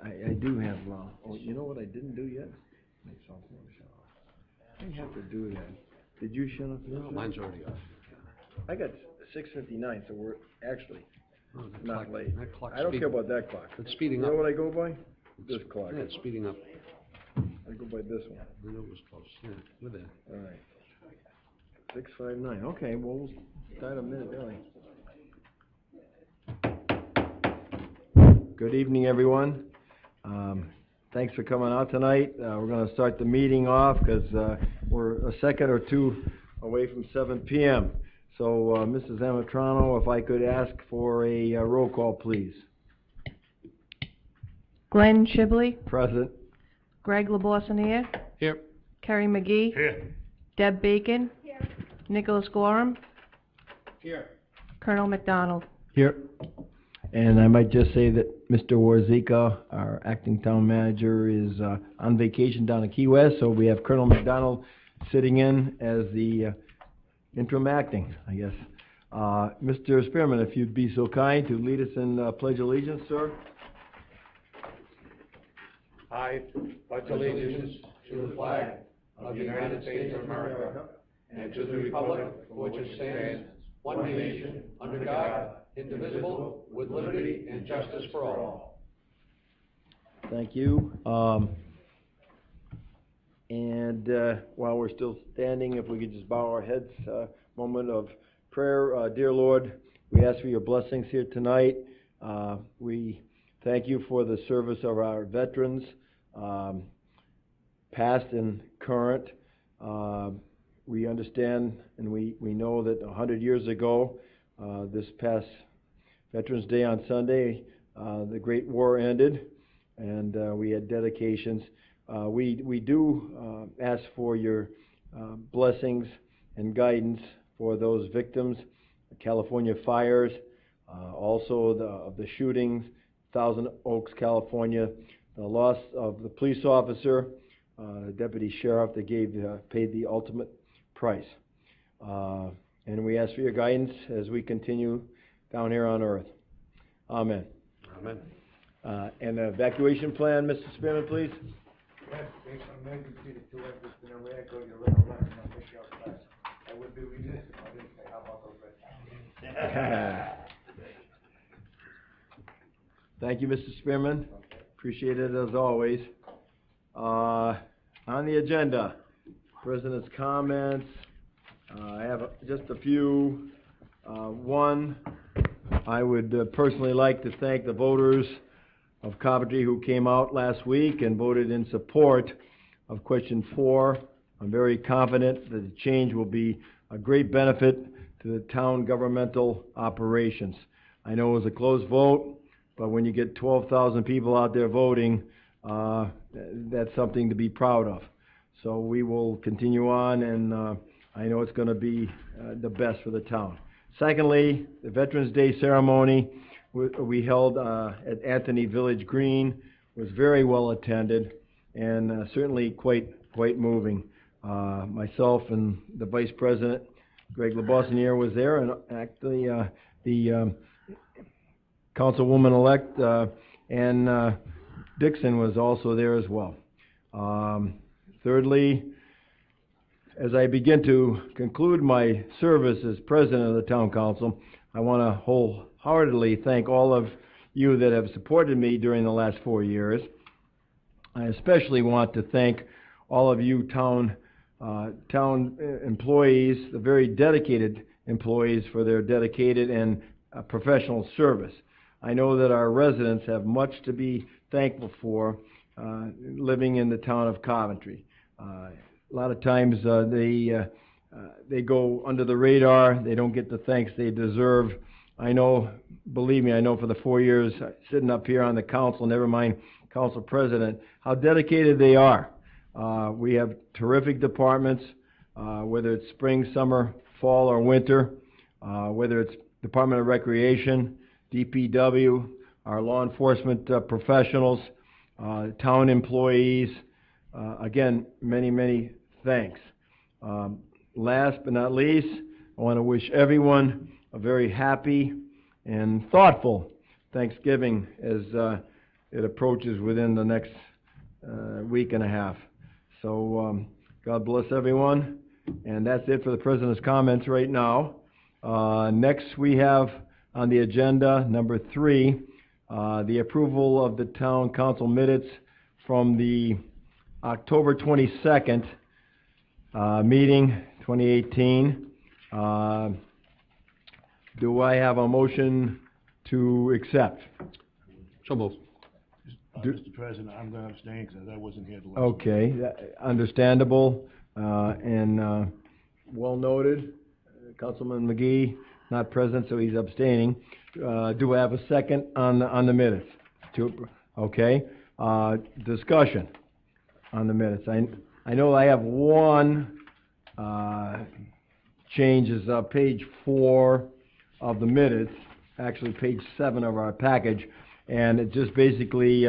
I do have, oh, you know what I didn't do yet? My cell phone shut off. I have to do that. Did you shut off yours? No, mine's already off. I got 6:59, so we're actually Oh, that not clock- late. that clock's I don't care speeding- about that clock. It's speeding You up. know what I go by? This clock. Yeah, it's speeding up. I go by this one. I know it was close, yeah, we're there. All right. 6:59, okay, well, we'll start a minute early. Good evening, everyone. Thanks for coming out tonight. We're gonna start the meeting off, because we're a second or two away from 7 p.m. So, Mrs. Amatrano, if I could ask for a roll call, please. Glenn Shibley, Present. Greg LeBoissonier, Here. Kerry McGee, Here. Deb Bacon, Nicholas Gorham, Here. Colonel McDonald. Here. And I might just say that Mr. Warzika, our acting town manager, is on vacation down in Key West, so we have Colonel McDonald sitting in as the interim acting, I guess. Mr. Spearman, if you'd be so kind to lead us in Pledge Allegiance, sir. I pledge allegiance to the flag of the United States of America and to the republic for which it stands, one nation, under God, indivisible, with liberty and justice for all. Thank you. While we're still standing, if we could just bow our heads, moment of prayer. Dear Lord, we ask for your blessings here tonight. We thank you for the service of our veterans, past and current. We understand and we know that 100 years ago, this past Veterans Day on Sunday, the Great War ended, and we had dedications. We do ask for your blessings and guidance for those victims, the California fires, also of the shootings, Thousand Oaks, California, the loss of the police officer, deputy sheriff that paid the ultimate price. And we ask for your guidance as we continue down here on earth. Amen. Amen. And the evacuation plan, Mr. Spearman, please. Yes, based on emergency, the two exits in a red, go to your right or left, and I'll take you outside. I would be remiss if I didn't say, how about those red? Thank you, Mr. Spearman. Appreciate it as always. On the agenda, President's comments. I have just a few. One, I would personally like to thank the voters of Coventry who came out last week and voted in support of question 4. I'm very confident that the change will be a great benefit to the town governmental operations. I know it was a close vote, but when you get 12,000 people out there voting, that's something to be proud of. So we will continue on, and I know it's going to be the best for the town. Secondly, the Veterans Day ceremony we held at Anthony Village Green was very well attended, and certainly quite moving. Myself and the Vice President, Greg LeBoissonier, was there, and actually the Councilwoman-elect Ann Dixon was also there as well. Thirdly, as I begin to conclude my service as President of the Town Council, I want to wholeheartedly thank all of you that have supported me during the last 4 years. I especially want to thank all of you town employees, the very dedicated employees, for their dedicated and professional service. I know that our residents have much to be thankful for living in the town of Coventry. A lot of times they go under the radar. They don't get the thanks they deserve. I know, believe me, I know for the 4 years sitting up here on the council, never mind council president, how dedicated they are. We have terrific departments, whether it's spring, summer, fall, or winter, whether it's Department of Recreation, DPW, our law enforcement professionals, town employees. Again, many thanks. Last but not least, I want to wish everyone a very happy and thoughtful Thanksgiving as it approaches within the next week and a half. So God bless everyone, and that's it for the President's comments right now. Next we have on the agenda, number 3, the approval of the Town Council minutes from the October 22nd meeting, 2018. Do I have a motion to accept? So moved. Mr. President, I'm going to abstain because I wasn't here the last. Okay, understandable, and well noted. Councilman McGee not present, so he's abstaining. Do I have a second on the minutes? Okay, discussion on the minutes. I know I have one change, is page 4 of the minutes, actually page 7 of our package, and it just basically,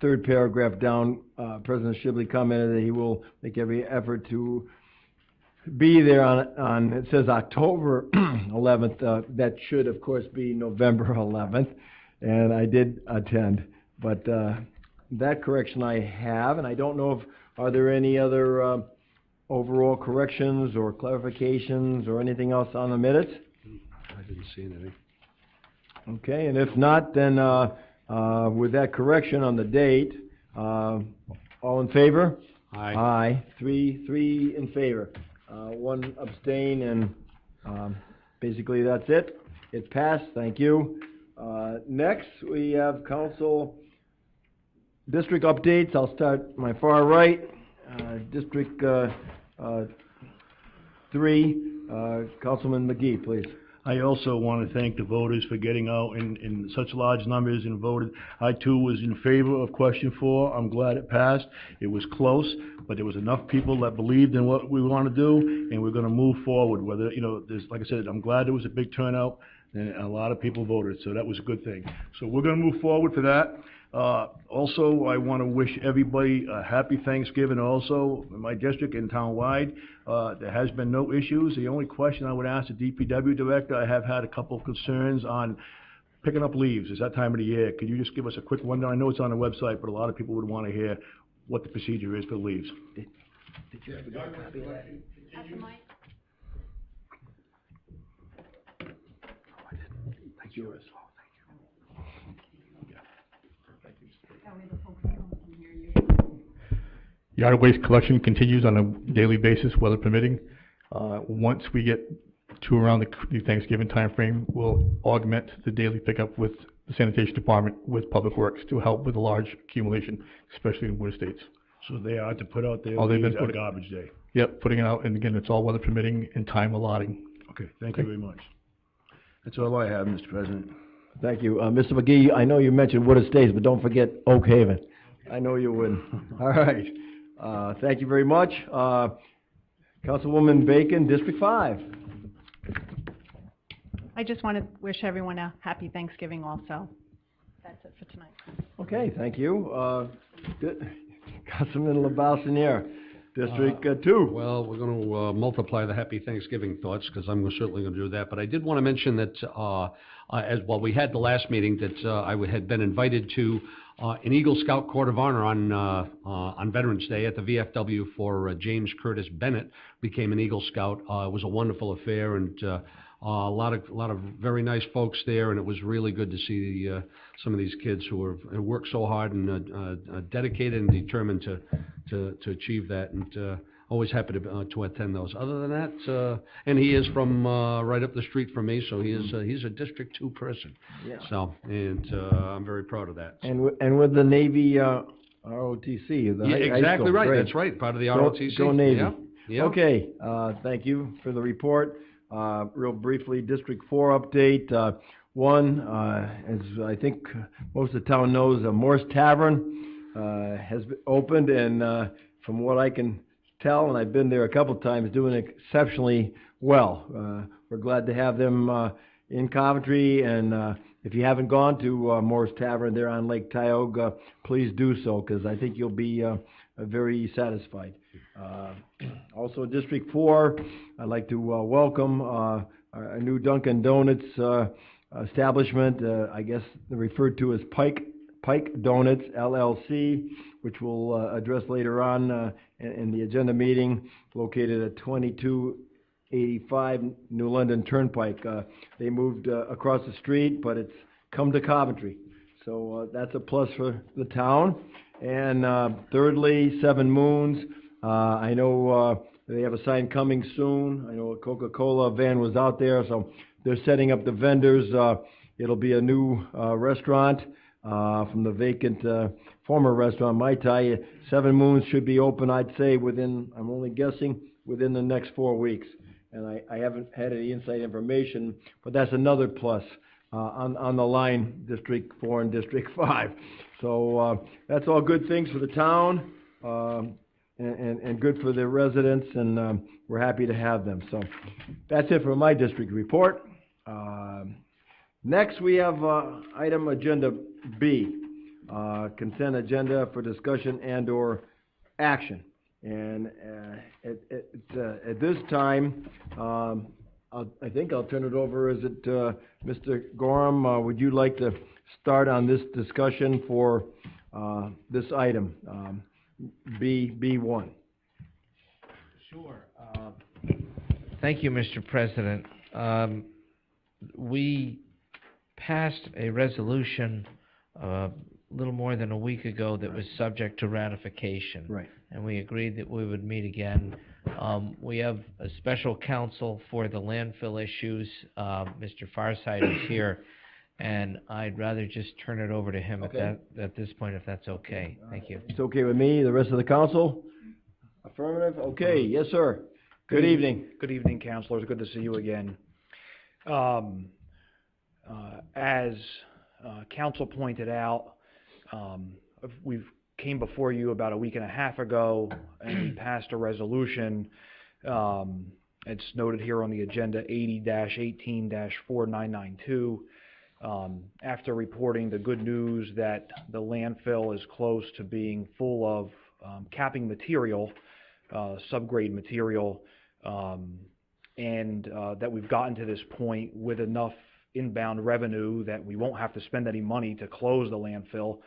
third paragraph down, President Shibley commented that he will make every effort to be there on it says October 11th, that should of course be November 11th, and I did attend, but that correction I have, and I don't know if, are there any other overall corrections or clarifications or anything else on the minutes? I didn't see anything. Okay, and if not, then with that correction on the date, all in favor? Aye. Aye. Three in favor. One abstain, and basically that's it. It passed. Thank you. Next, we have council district updates. I'll start my far right. District 3, Councilman McGee, please. I also want to thank the voters for getting out in such large numbers and voted. I too was in favor of question 4. I'm glad it passed. It was close, but there was enough people that believed in what we want to do, and we're going to move forward. Whether, there's, like I said, I'm glad there was a big turnout, and a lot of people voted, so that was a good thing. So we're going to move forward for that. Also, I want to wish everybody a happy Thanksgiving also in my district and town-wide. There has been no issues. The only question I would ask the DPW director, I have had a couple of concerns on picking up leaves. It's that time of the year. Could you just give us a quick rundown? I know it's on the website, but a lot of people would want to hear what the procedure is for leaves. Did you ever get a copy of that? Thank you. Yard waste collection continues on a daily basis, weather permitting. Once we get to around the Thanksgiving timeframe, we'll augment the daily pickup with the sanitation department with Public Works to help with the large accumulation, especially in winter states. So they are to put out their Oh, they've been leaves on putting- garbage day. Yep, putting it out, and again, it's all weather permitting and time allotting. Okay, thank you very much. That's all I have, Mr. President. Thank you. Mr. McGee, I know you mentioned Wood Estates, but don't forget Oak Haven. I know you wouldn't. All right. Thank you very much. Councilwoman Bacon, District 5. I just want to wish everyone a happy Thanksgiving also. That's it for tonight. Okay, thank you. Councilman LaBalsiniere, District 2. Well, we're going to multiply the happy Thanksgiving thoughts, because I'm certainly going to do that. But I did want to mention that, we had the last meeting, that I had been invited to an Eagle Scout Court of Honor on Veterans Day at the VFW for James Curtis Bennett became an Eagle Scout. It was a wonderful affair, and a lot of very nice folks there, and it was really good to see some of these kids who worked so hard and dedicated and determined to achieve that, and always happy to attend those. Other than that, and he is from right up the street from me, so he's a District 2 person. Yeah. So, and I'm very proud of that. And with the Navy ROTC, the high Exactly school. right. Great. That's right. Part of the ROTC. Go Navy. Yeah. Yeah. Okay, thank you for the report. Real briefly, District 4 update. One, as I think most of the town knows, Morse Tavern has been opened, and from what I can tell, and I've been there a couple times, doing exceptionally well. We're glad to have them in Coventry, and if you haven't gone to Morse Tavern there on Lake Tioga, please do so, because I think you'll be very satisfied. Also, District 4, I'd like to welcome our new Dunkin' Donuts establishment, I guess referred to as Pike Donuts LLC, which we'll address later on in the agenda meeting, located at 2285 New London Turnpike. They moved across the street, but it's come to Coventry. So that's a plus for the town. And thirdly, Seven Moons. I know they have a sign coming soon. I know a Coca-Cola van was out there, so they're setting up the vendors. It'll be a new restaurant from the vacant former restaurant, Mai Tai. Seven Moons should be open, I'd say, within, I'm only guessing, within the next 4 weeks. And I haven't had any inside information, but that's another plus on the line, District 4 and District 5. So that's all good things for the town. And good for the residents, and we're happy to have them. So that's it for my district report. Next, we have item agenda B, consent agenda for discussion and/or action. And at this time, I think I'll turn it over. Is it Mr. Gorham? Would you like to start on this discussion for this item? B1. Sure. Thank you, Mr. President. We passed a resolution a little more than a week ago that was subject to ratification. Right. And we agreed that we would meet again. We have a special counsel for the landfill issues. Mr. Farside is here, and I'd rather just turn it over to him at this point, if that's okay. Thank you. It's okay with me. The rest of the council? Affirmative? Okay. Yes, sir. Good evening. Good evening, councilors. Good to see you again. As council pointed out, we've came before you about a week and a half ago, and we passed a resolution. It's noted here on the agenda, 80-18-4992. After reporting the good news that the landfill is close to being full of capping material, subgrade material, and that we've gotten to this point with enough inbound revenue that we won't have to spend any money to close the landfill,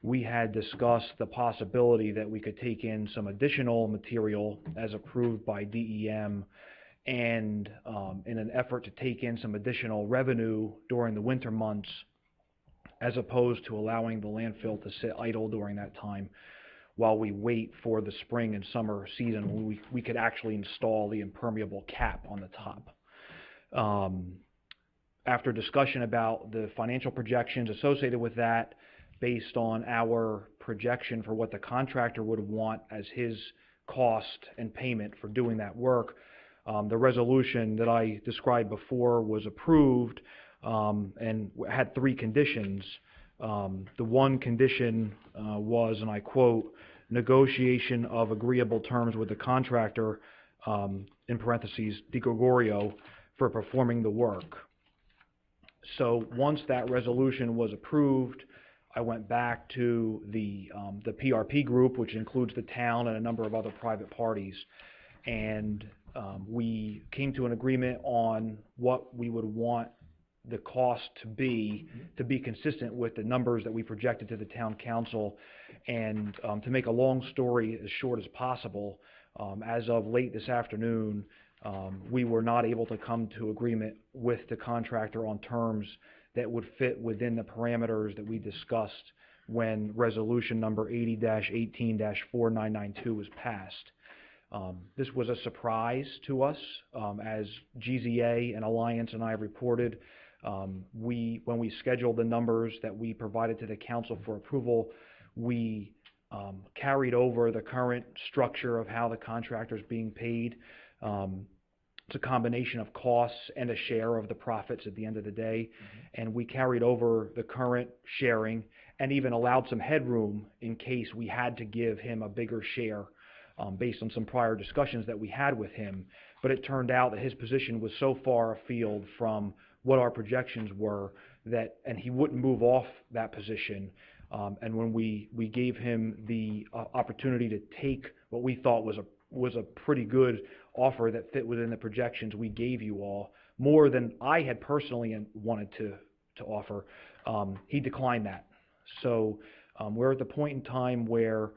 we had discussed the possibility that we could take in some additional material as approved by DEM, and in an effort to take in some additional revenue during the winter months, as opposed to allowing the landfill to sit idle during that time while we wait for the spring and summer season when we could actually install the impermeable cap on the top. After discussion about the financial projections associated with that, based on our projection for what the contractor would want as his cost and payment for doing that work, the resolution that I described before was approved and had 3 conditions. The one condition was, and I quote, negotiation of agreeable terms with the contractor, in parentheses, DiGregorio, for performing the work. So once that resolution was approved, I went back to the PRP group, which includes the town and a number of other private parties, and we came to an agreement on what we would want the cost to be consistent with the numbers that we projected to the town council. And to make a long story as short as possible, as of late this afternoon, we were not able to come to agreement with the contractor on terms that would fit within the parameters that we discussed when resolution number 80-18-4992 was passed. This was a surprise to us, as GZA and Alliance and I have reported. When we scheduled the numbers that we provided to the council for approval, we carried over the current structure of how the contractor is being paid. It's a combination of costs and a share of the profits at the end of the day. And we carried over the current sharing and even allowed some headroom in case we had to give him a bigger share, based on some prior discussions that we had with him. But it turned out that his position was so far afield from what our projections were and he wouldn't move off that position. And when we gave him the opportunity to take what we thought was a pretty good offer that fit within the projections we gave you all, more than I had personally wanted to offer, he declined that. So we're at the point in time where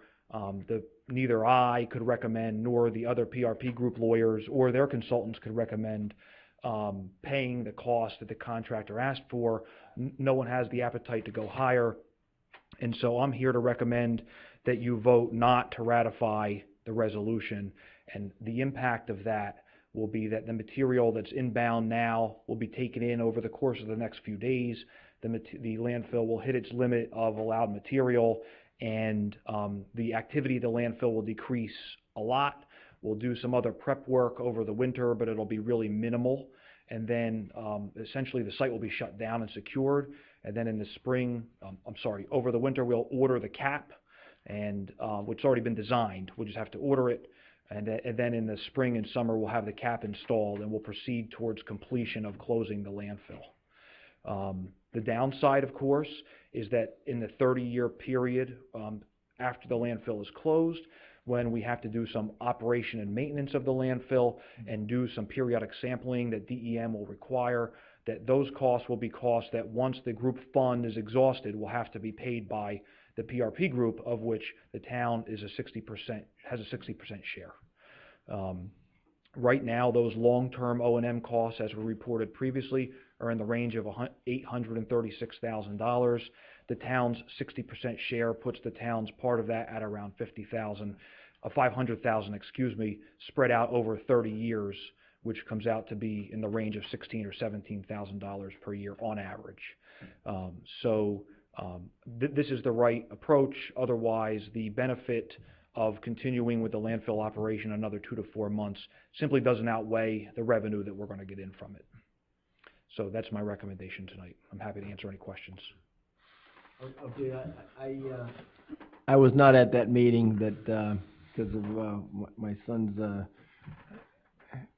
neither I could recommend nor the other PRP group lawyers or their consultants could recommend paying the cost that the contractor asked for. No one has the appetite to go higher. And so I'm here to recommend that you vote not to ratify the resolution. And the impact of that will be that the material that's inbound now will be taken in over the course of the next few days. The landfill will hit its limit of allowed material, and the activity of the landfill will decrease a lot. We'll do some other prep work over the winter, but it'll be really minimal. And then essentially the site will be shut down and secured. And then in the spring, over the winter, we'll order the cap, and which has already been designed. We'll just have to order it. And then in the spring and summer, we'll have the cap installed, and we'll proceed towards completion of closing the landfill. The downside, of course, is that in the 30-year period after the landfill is closed, when we have to do some operation and maintenance of the landfill and do some periodic sampling that DEM will require, that those costs will be costs that once the group fund is exhausted will have to be paid by the PRP group, of which the town is has a 60% share. Right now, those long-term O&M costs, as were reported previously, are in the range of $836,000. The town's 60% share puts the town's part of that at around $500,000, spread out over 30 years, which comes out to be in the range of $16,000 or $17,000 per year on average. This is the right approach. Otherwise, the benefit of continuing with the landfill operation another 2 to 4 months simply doesn't outweigh the revenue that we're going to get in from it. So that's my recommendation tonight. I'm happy to answer any questions. Okay, I was not at that meeting that because of my son's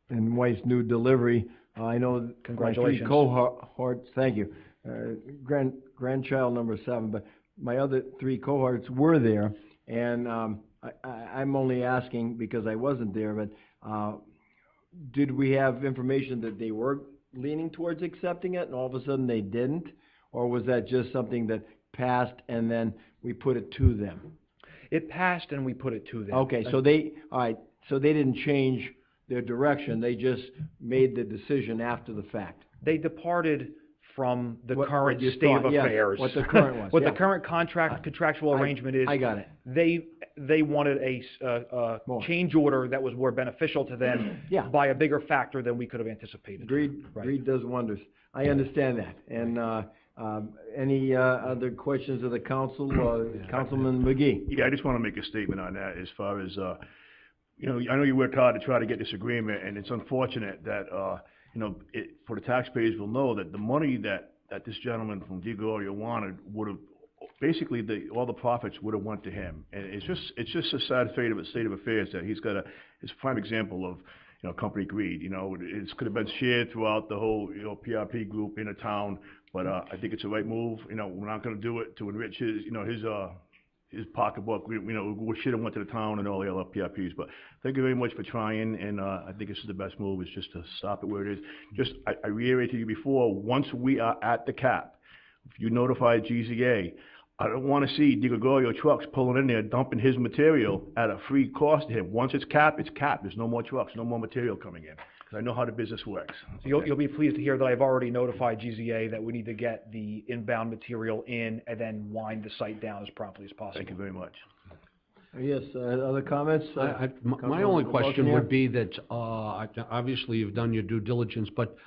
and wife's new delivery. I know Congratulations. my 3 cohorts. Thank you. Grandchild number 7, but my other 3 cohorts were there, and I'm only asking because I wasn't there. But did we have information that they were leaning towards accepting it, and all of a sudden they didn't, or was that just something that passed and then we put it to them? It passed and we put it to them. Okay, so they didn't change their direction. They just made the decision after the fact. They departed from the What current you state of thought, yes, affairs. what the current was, What yeah. the current contractual arrangement is. I got it. They wanted a change order that was more beneficial to them Yeah. by a bigger factor than we could have anticipated. Greed, Right. greed does wonders. I understand that. And any other questions of the council? Councilman McGee? Yeah, I just want to make a statement on that as far as, I know you worked hard to try to get this agreement, and it's unfortunate that, for the taxpayers will know that the money that this gentleman from DiGregorio wanted would have, basically all the profits would have went to him. And it's just a sad state of affairs that he's got it's a prime example of, company greed. It could have been shared throughout the whole, PRP group in a town, but I think it's the right move. We're not going to do it to enrich his pocketbook. We should have went to the town and all the other PRPs. But thank you very much for trying, and I think this is the best move, is just to stop it where it is. I reiterated to you before, once we are at the cap, if you notify GZA, I don't want to see DiGregorio trucks pulling in there, dumping his material at a free cost to him. Once it's capped, it's capped. There's no more trucks, no more material coming in. Because I know how the business works. So you'll be pleased to hear that I've already notified GZA that we need to get the inbound material in and then wind the site down as promptly as possible. Thank you very much. Yes, other comments? My only question would be that, obviously you've done your due diligence, but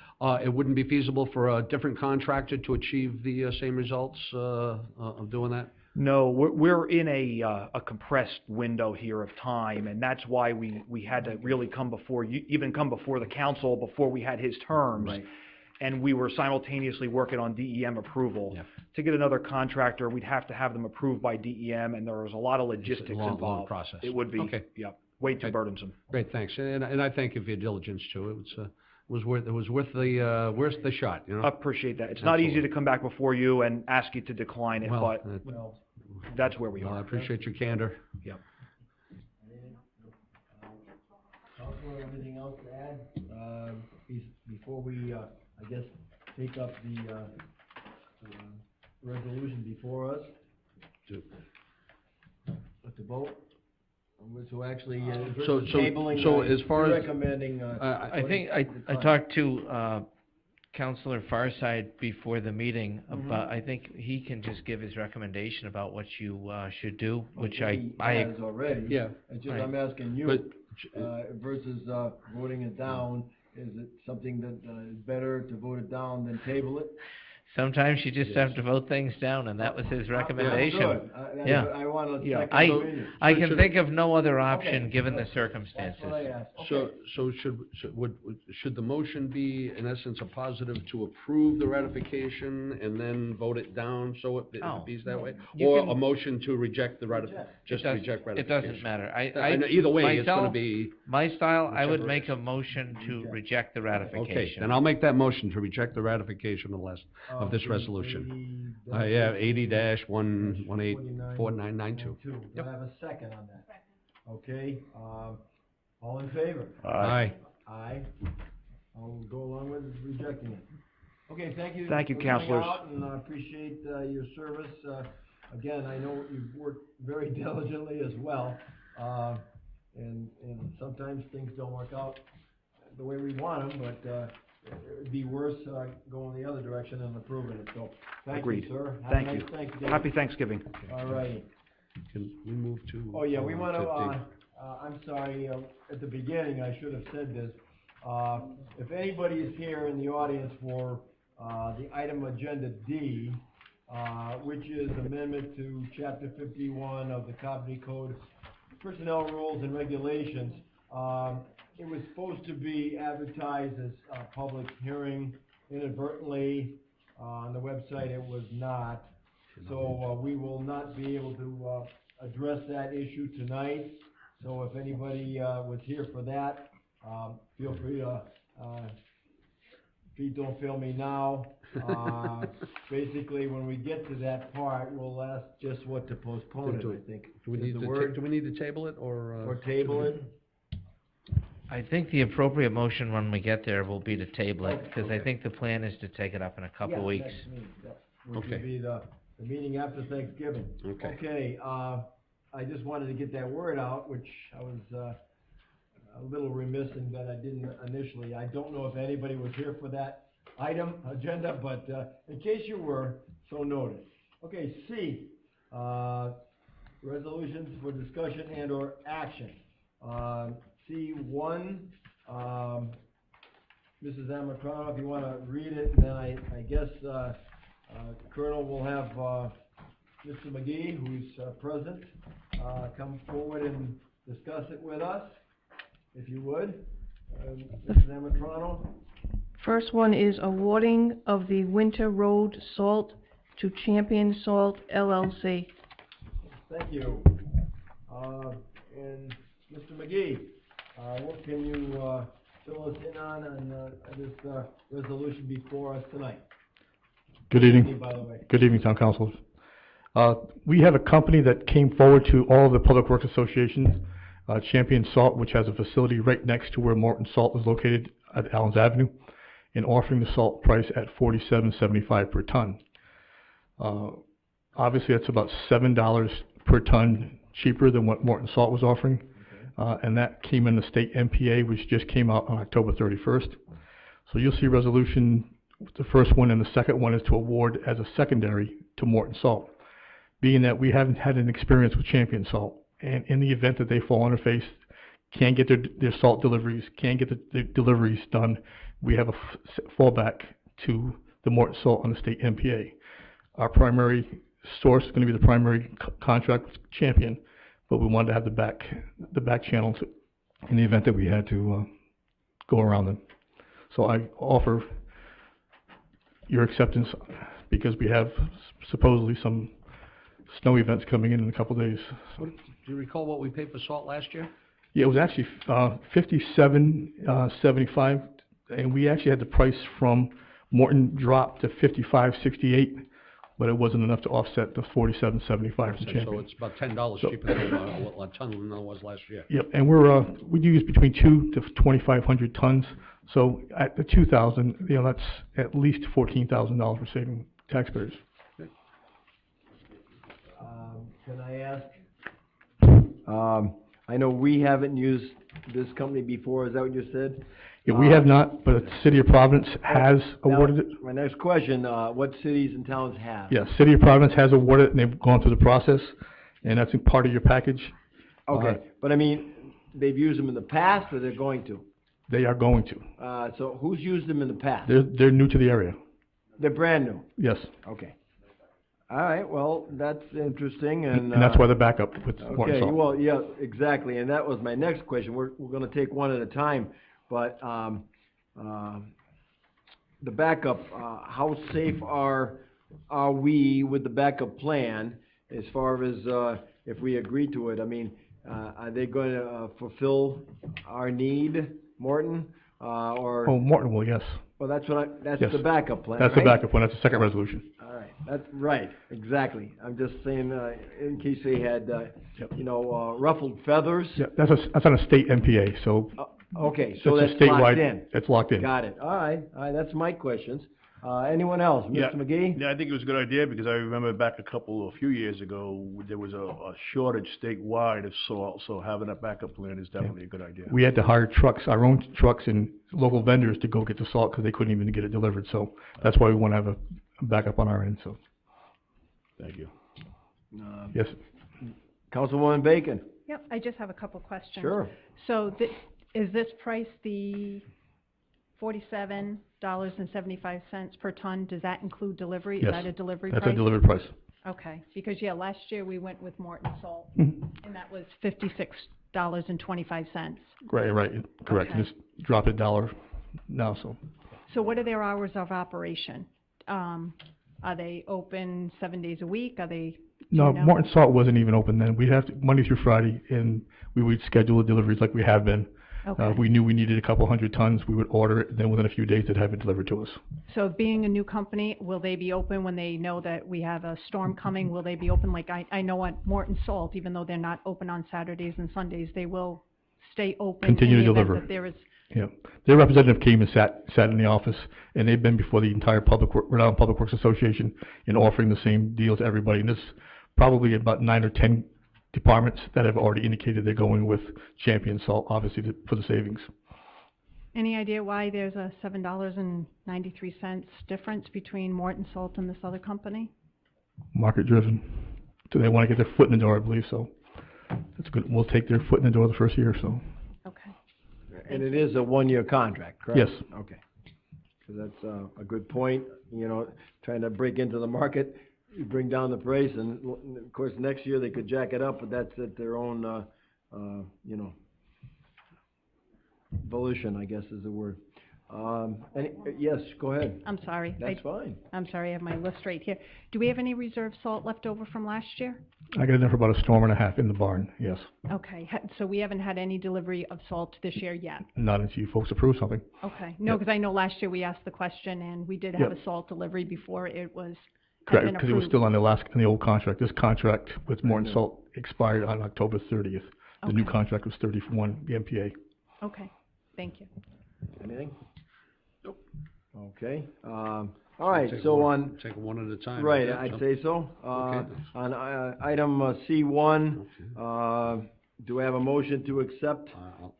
it wouldn't be feasible for a different contractor to achieve the same results of doing that? No, we're in a compressed window here of time, and that's why we had to really come before the council before we had his terms. Right. And we were simultaneously working on DEM approval. Yeah. To get another contractor, we'd have to have them approved by DEM, and there was a lot of logistics involved. Long process. It would be, Okay. yeah, way too burdensome. Great, thanks. And I thank you for your diligence too. It was worth the shot, I appreciate that. It's not easy to come back before you and ask you to decline it, Well, but that's where we I are. appreciate your candor. Yep. Councilor, anything else to add, before we, take up the resolution before us? Let the vote? So actually, So- tabling, so as far you're as- recommending, I think, I talked to, Counselor Farside before the meeting, but I think he can just give his recommendation about what you, should do, which He has already. Yeah. It's just, Right. I'm asking But, you, versus, voting it down, is it something that, is better to vote it down than table it? sometimes you just have to vote things down, and that was his recommendation. Good. Yeah. I want a Yeah, second I, opinion. I So can should- think of no other option, Okay, given the good. circumstances. That's what I asked. So, Okay. should the motion be, in essence, a positive to approve the ratification and then vote it down, so it Oh. be that way? You Or can- a motion to reject the Reject. just It does- reject It ratification? doesn't matter. I know, either way, it's gonna myself, be, My style, I would Whichever make a motion to reject the okay, ratification. then I'll make that motion to reject the ratification of this resolution. Yeah, 80-1184992. Do I have a second on that? Okay, all in favor? Aye. Aye. I'll go along with rejecting it. Okay, thank you. Thank you, for coming counselors. out, and I appreciate, your service. Again, I know you've worked very diligently as well, and sometimes things don't work out the way we want them, but, it would be worse, going the other direction and approving it, so, thank Agreed. you, sir. Have a Thank nice you. Thanksgiving. Happy Thanksgiving. All righty. Can we move to? Oh, yeah, we want to, 50? I'm sorry, at the beginning, I should have said this. If anybody is here in the audience for, the item agenda D, which is amendment to chapter 51 of the Cobb Code Personnel Rules and Regulations, it was supposed to be advertised as a public hearing. Inadvertently, on the website, it was not. So, we will not be able to, address that issue tonight. So if anybody, was here for that, feel free to, please don't fail me now. Basically, when we get to that part, we'll ask just what to postpone it, I think. Do we Is need the to, word, do we need to table it, or? or table it? I think the appropriate motion when we get there will be to table it, because I Okay. think the plan is to take it up in a couple Yeah, weeks. next meeting, which Okay. would be the meeting after Thanksgiving. Okay. Okay, I just wanted to get that word out, which I was, a little remiss in that I didn't initially. I don't know if anybody was here for that item, agenda, but, in case you were, so noted. Okay, C, resolutions for discussion and or action. C1, Mrs. Amacrono, if you wanna read it, and then I guess, Colonel will have, Mr. McGee, who's, present, come forward and discuss it with us, if you would. Mrs. Amacrono? First one is awarding of the Winter Road Salt to Champion Salt LLC. Thank you. And Mr. McGee, what can you, fill us in on this, resolution before us tonight? Good Good evening. by the way. Good evening, Town Councilors. We have a company that came forward to all of the Public Works Associations, Champion Salt, which has a facility right next to where Morton Salt is located at Allen's Avenue, and offering the salt price at $47.75 per ton. Obviously, that's about $7 per ton cheaper than what Morton Salt was offering. And that came in the state MPA, which just came out on October 31st. So you'll see resolution, the first one and the second one is to award as a secondary to Morton Salt. Being that we haven't had an experience with Champion Salt, and in the event that they fall on their face, can't get their salt deliveries, can't get the deliveries done, we have a fallback to the Morton Salt on the state MPA. Our primary source is going to be the primary contract with Champion, but we wanted to have the back channel in the event that we had to go around them. So I offer your acceptance because we have supposedly some snow events coming in a couple days. Do you recall what we paid for salt last year? Yeah, it was actually $57.75, and we actually had the price from Morton drop to $55.68, but it wasn't enough to offset the $47.75 from So Champion. it's about $10 So- cheaper than a ton than it was last year. Yep, and we use between 2 to 2,500 tons. So at the 2,000, that's at least $14,000 we're saving taxpayers. I know we haven't used this company before, is that what you said? Yeah, we have not, but the City of Providence has Now, awarded it. my next question, what cities and towns have? Yeah, City of Providence has awarded it, and they've gone through the process, and that's a part of your package. Okay, but I mean, they've used them in the past, or they're going to? They are going to. So who's used them in the past? They're new to the area. They're brand new? Yes, Okay. All right, well, that's interesting, and... and that's why the backup with Morton Okay, Salt. well, yeah, exactly, and that was my next question. We're gonna take one at a time, but, the backup, how safe are we with the backup plan as far as, if we agree to it? I mean, are they gonna, fulfill our need, Morton, or... Oh, Morton will, yes. Well, that's that's Yes. the backup plan, That's the right? backup one, that's the second resolution. All right, that's right, exactly. I'm just saying, in case they had, ruffled feathers. Yeah, that's on a state MPA, so Okay, so it's a that's locked statewide, in. it's locked in. Got it. All right, that's my questions. Anyone else? Yeah. Mr. McGee? Yeah, I think it was a good idea, because I remember back a few years ago, there was a shortage statewide of salt, so having a backup plan is definitely a good idea. We had to hire trucks, our own trucks and local vendors to go get the salt, because they couldn't even get it delivered, so that's why we want to have a backup on our end, so, Thank you. yes. Councilwoman Bacon? Yep, I just have a couple questions. Sure. So is this price the $47.75 per ton? Does that include delivery? Yes. Is that a delivery price? That's a delivered price. Okay, because, yeah, last year we went with Morton Salt, Mhm. and that was $56.25. Right, correct, Okay. just drop it $1 now, so. So what are their hours of operation? Are they open 7 days a week? Are they, do No, you know? Morton Salt wasn't even open then. We'd have to, Monday through Friday, and we would schedule the deliveries like we have been. Okay. If we knew we needed a couple hundred tons, we would order it, then within a few days, they'd have it delivered to us. So being a new company, will they be open when they know that we have a storm coming? Will they be open, like I know at Morton Salt, even though they're not open on Saturdays and Sundays, they will stay open Continue in to the event deliver. that there is, Yeah, their representative came and sat in the office, and they've been before the entire Rhode Island Public Works Association in offering the same deal to everybody. And there's probably about 9 or 10 departments that have already indicated they're going with Champion Salt, obviously, for the savings. any idea why there's a $7.93 difference between Morton Salt and this other company? Market driven. So they want to get their foot in the door, I believe, so that's good. We'll take their foot in the door the first year, so. Okay. And it is a one-year contract, correct? Yes. Okay. So that's a good point, trying to break into the market, you bring down the price, and of course, next year they could jack it up, but that's at their own, volition, I guess is the word. Yes, go ahead. I'm sorry. That's fine. I'm sorry, I have my list right here. Do we have any reserve salt left over from last year? I got enough for about a storm and a half in the barn, yes. Okay, so we haven't had any delivery of salt this year yet? Not until you folks approve something. Okay, no, Yep. because I know last year we asked the question, and we did have Yep. a salt delivery before it had Correct, been because it was approved. still on the old contract. This contract with Morton Salt expired on October 30th. The new Okay. contract was 31, the MPA. Okay, thank you. Anything? Nope. Okay, all right, Take so one- on, Take it one at a time. right, yeah, I'd so- say so. Okay. On, item C1, Okay. do I have a motion to accept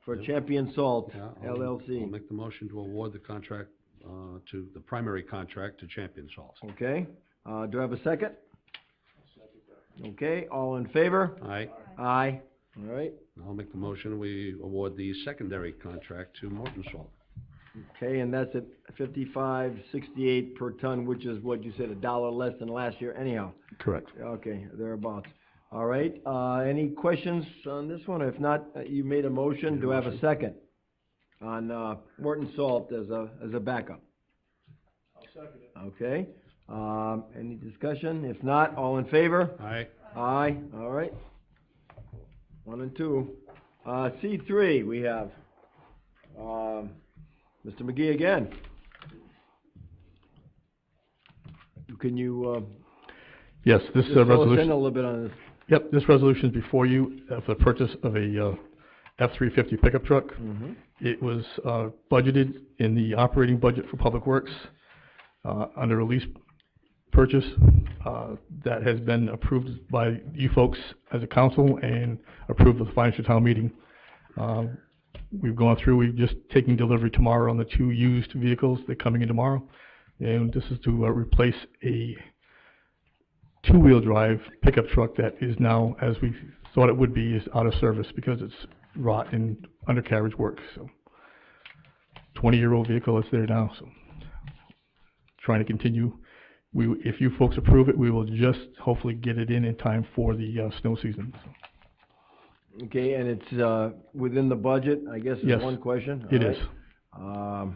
for yeah, Champion Salt yeah, LLC? I'll make the motion to award the contract, to the primary contract to Champion Salt. Okay, do I have a second? Okay, all in favor? Aye. Aye, all right, I'll make the motion, we award the secondary contract to Morton Salt. okay, and that's at $55.68 per ton, which is what you said, $1 less than last year anyhow. Correct. Okay, thereabouts. All right, any questions on this one? If not, you made a motion, do I have a second? On, Morton Salt as a backup? I'll second it. Okay, any discussion? If not, all in favor? Aye. Aye, all right. 1 and 2. C3, we have, Mr. McGee again. Can you, Yes, this just fill us in a resolution, little bit on this? yep, this resolution is before you for the purchase of a F-350 pickup truck. Mm-hmm. It was budgeted in the operating budget for Public Works under a lease purchase. That has been approved by you folks as a council and approved at the financial town meeting. We've gone through, we've just taken delivery tomorrow on the 2 used vehicles. They're coming in tomorrow. And this is to replace a 2-wheel drive pickup truck that is now, as we thought it would be, is out of service because it's rot and undercarriage work. So 20-year-old vehicle that's there now, so trying to continue. If you folks approve it, we will just hopefully get it in time for the snow season. So. Okay, and it's within the budget, I guess, is Yes, one question? it All right. is.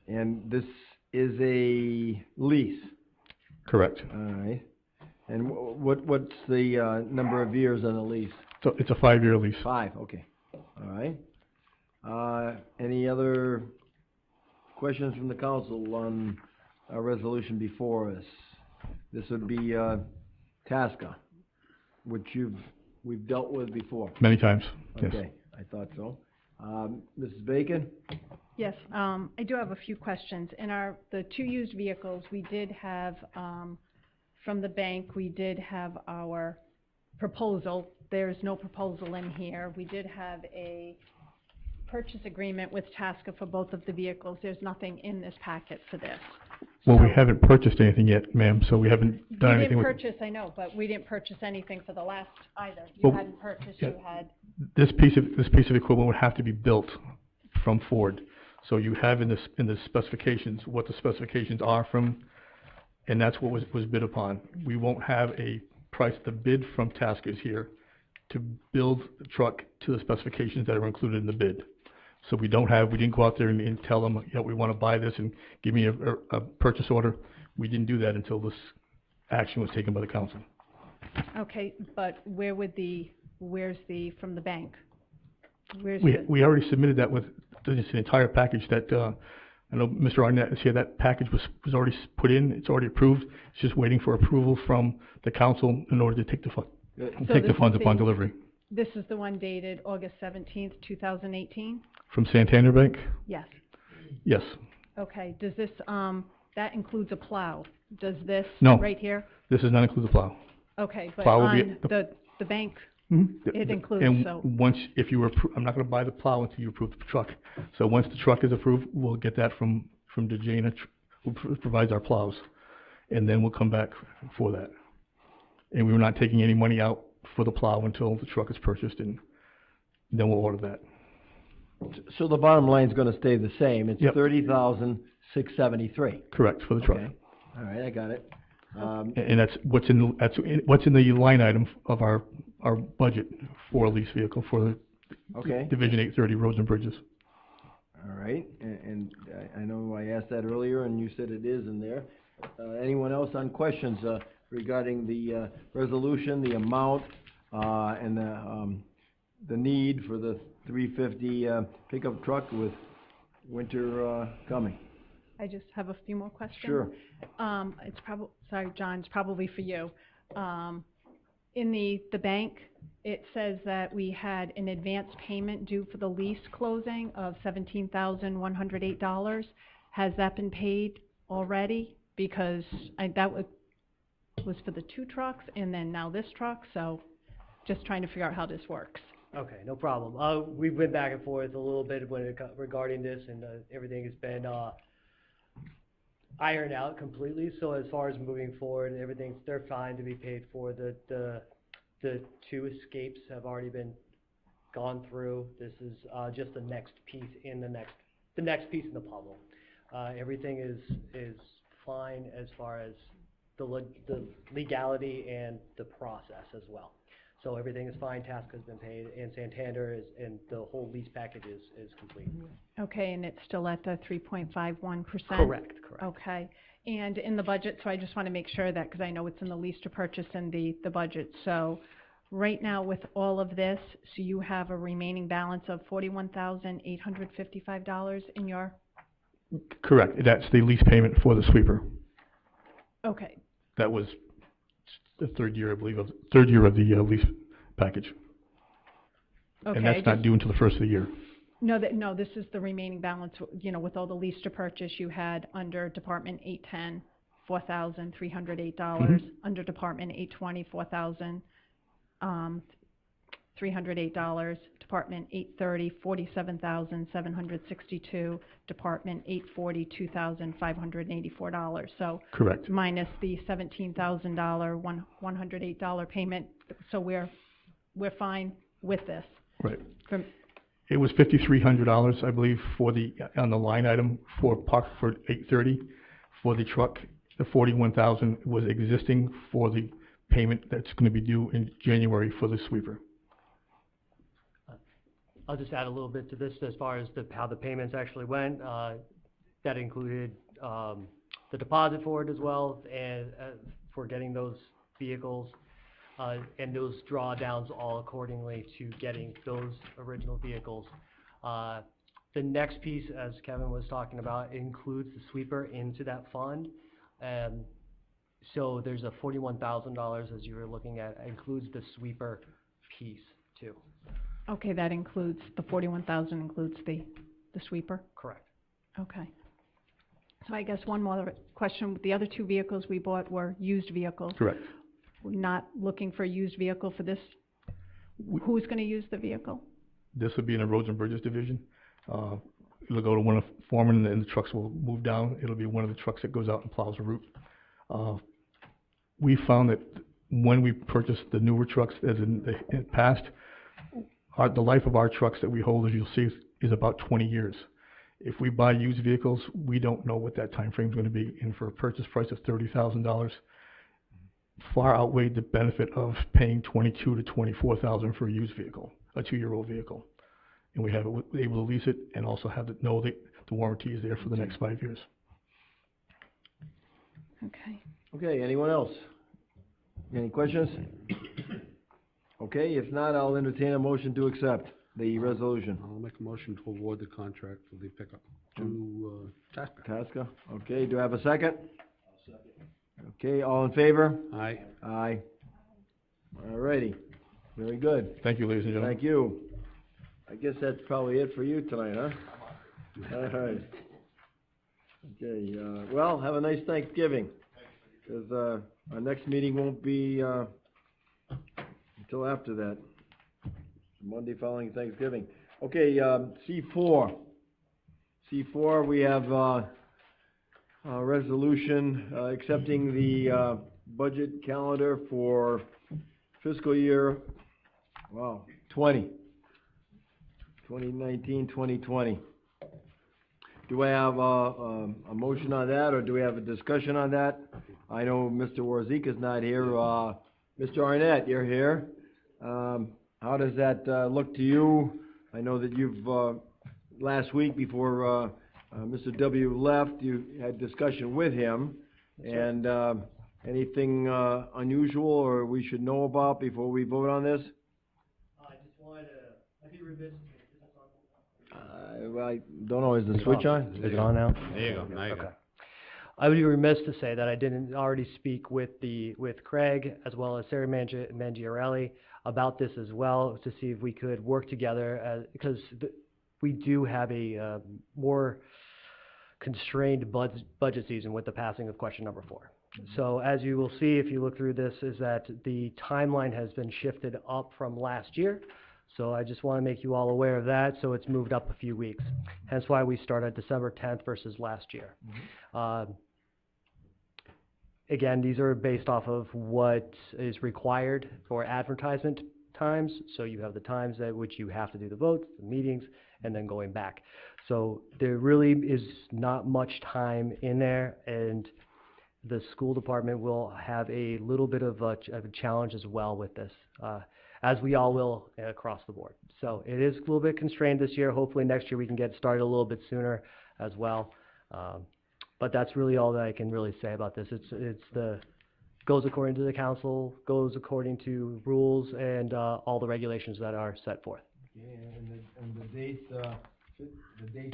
And this is a lease? Correct. All right. And what's the number of years on the lease? So it's a 5-year lease. 5, okay. All right. Any other questions from the council on our resolution before us? This would be Tasca, which we've dealt with before. Many times, yes. Okay, I thought so. Mrs. Bacon? Yes, I do have a few questions. In the 2 used vehicles, we did have, from the bank, we did have our proposal. There's no proposal in here. We did have a purchase agreement with Tasca for both of the vehicles. There's nothing in this packet for this. Well, we haven't purchased anything yet, ma'am, so we haven't done anything with... We didn't purchase, I know, but we didn't purchase anything for the last either. You Well, hadn't purchased, yeah. you had... This piece of equipment would have to be built from Ford. So you have in the specifications what the specifications are from, and that's what was bid upon. We won't have a price. The bid from Tasca is here to build the truck to the specifications that are included in the bid. So we didn't go out there and tell them, yeah, we want to buy this and give me a purchase order. We didn't do that until this action was taken by the council. Okay, but where's from the bank? We already submitted that with this entire package that, I know Mr. Arnett is here, that package was already put in, it's already approved. It's just waiting for approval from the council in order to take the funds upon delivery. This is the one dated August 17th, 2018? From Santander Bank? Yes. Yes. Okay, does this, that includes a plow? Does this, No. right here? This does not include the plow. Okay, but Plow will be on the bank, Mm-hmm. it includes, And so, once, if you I'm not gonna buy the plow until you approve the truck. So once the truck is approved, we'll get that from Dejana, who provides our plows. And then we'll come back for that. And we're not taking any money out for the plow until the truck is purchased, and then we'll order that. So the bottom line's gonna stay the same. It's Yep. $30,673. Correct, for the truck. Okay. All right, I got it. And that's what's in the line item of our budget for a lease vehicle for the Okay. Division 830 roads and bridges. All right, and I know I asked that earlier, and you said it is in there. Anyone else on questions regarding the resolution, the amount, and the need for the 350 pickup truck with winter coming? I just have a few more questions. Sure. It's sorry, John, it's probably for you. In the bank, it says that we had an advance payment due for the lease closing of $17,108. Has that been paid already? Because that was for the 2 trucks and then now this truck, so just trying to figure out how this works. Okay, no problem. We went back and forth a little bit regarding this, and everything has been ironed out completely. So as far as moving forward, they're fine to be paid for. The 2 escapes have already been gone through. This is just the next piece in the next piece in the puzzle. Everything is fine as far as the legality and the process as well. So everything is fine. Tasca has been paid, and Santander and the whole lease package is complete. Okay, and it's still at the 3.51%? Correct. Okay, and in the budget, so I just want to make sure that, because I know it's in the lease to purchase in the budget. So right now with all of this, so you have a remaining balance of $41,855 in your? Correct. That's the lease payment for the sweeper. Okay. That was the third year, I believe, of the lease package. Okay. And that's not due until the first of the year. No, this is the remaining balance, with all the lease to purchase you had under Department 810 $4,308. Under Department 820, $4,308. Department 830, $47,762. Department 840, $2,584. So Correct. minus the $17,000, $108 payment, so we're fine with this. Right. From, It was $5,300, I believe, for on the line item for 830. For the truck, the 41,000 was existing for the payment that's gonna be due in January for the sweeper. I'll just add a little bit to this as far as how the payments actually went. That included the deposit for it as well, and for getting those vehicles, and those drawdowns all accordingly to getting those original vehicles. The next piece, as Kevin was talking about, includes the sweeper into that fund. So there's a $41,000, as you were looking at, includes the sweeper piece too. okay, that includes, the 41,000 includes the sweeper? Correct. Okay. So I guess one more question, the other two vehicles we bought were used vehicles. Correct. We're not looking for a used vehicle for this? Who's gonna use the vehicle? This would be in the Roads and Bridges division. It'll go to one of Foreman, and the trucks will move down. It'll be one of the trucks that goes out and plows the route. We found that when we purchased the newer trucks, as in the past, the life of our trucks that we hold, as you'll see, is about 20 years. If we buy used vehicles, we don't know what that time frame is going to be, and for a purchase price of $30,000, far outweighed the benefit of paying $22,000 to $24,000 for a used vehicle, a 2-year-old vehicle. And we have it, able to lease it, and also have it know that the warranty is there for the next 5 years. Okay. Okay, anyone else? Any questions? Okay, if not, I'll entertain a motion to accept the resolution. I'll make a motion to award the contract for the pickup to Tasca. Tasca, okay, do I have a second? I'll second. Okay, all in favor? Aye. Aye. All righty, very good. Thank you, ladies and gentlemen. Thank you. I guess that's probably it for you tonight, huh? All right. Okay, well, have a nice Thanksgiving, because our next meeting won't be until after that, Monday following Thanksgiving. Okay, C4. C4, we have a resolution accepting the budget calendar for fiscal year, 2019-2020. Do I have a motion on that, or do we have a discussion on that? I know Mr. Warzik is not here. Mr. Arnett, you're here. How does that look to you? I know that you've, last week before Mr. W. left, you had discussion with him. And anything unusual or we should know about before we vote on this? I just wanted to, I'd be remiss. Well, I don't know, is the switch on? Is it on now? There you go, now you go. I would be remiss to say that I didn't already speak with Craig as well as Sarah Mangiarelli about this as well, to see if we could work together, because we do have a more constrained budget season with the passing of question number 4. So as you will see if you look through this, is that the timeline has been shifted up from last year. So I just want to make you all aware of that, so it's moved up a few weeks. Hence why we start at December 10th versus last year. Again, these are based off of what is required for advertisement times. So you have the times at which you have to do the votes, the meetings, and then going back. So there really is not much time in there, and the school department will have a little bit of a challenge as well with this, as we all will across the board. So it is a little bit constrained this year. Hopefully next year we can get started a little bit sooner as well. But that's really all that I can really say about this. Goes according to the council, goes according to rules and all the regulations that are set forth. And the dates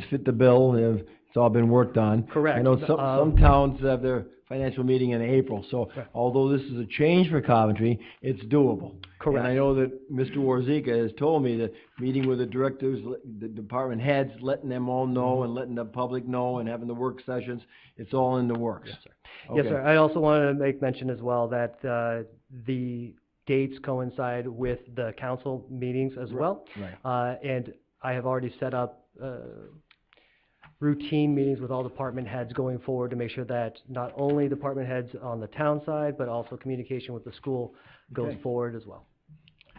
fit the bill. It's all been worked on. Correct. I know some towns have their financial meeting in April, so although this is a change for Coventry, it's doable. And I Correct. know that Mr. Warzika has told me that meeting with the directors, the department heads, letting them all know and letting the public know and having the work sessions, it's all in the works. Yes, sir. Okay. Yes, sir. I also wanted to make mention as well that the dates coincide with the council meetings as well. Right. And I have already set up routine meetings with all department heads going forward to make sure that not only department heads on the town side, but also communication with the school goes Okay. forward as well.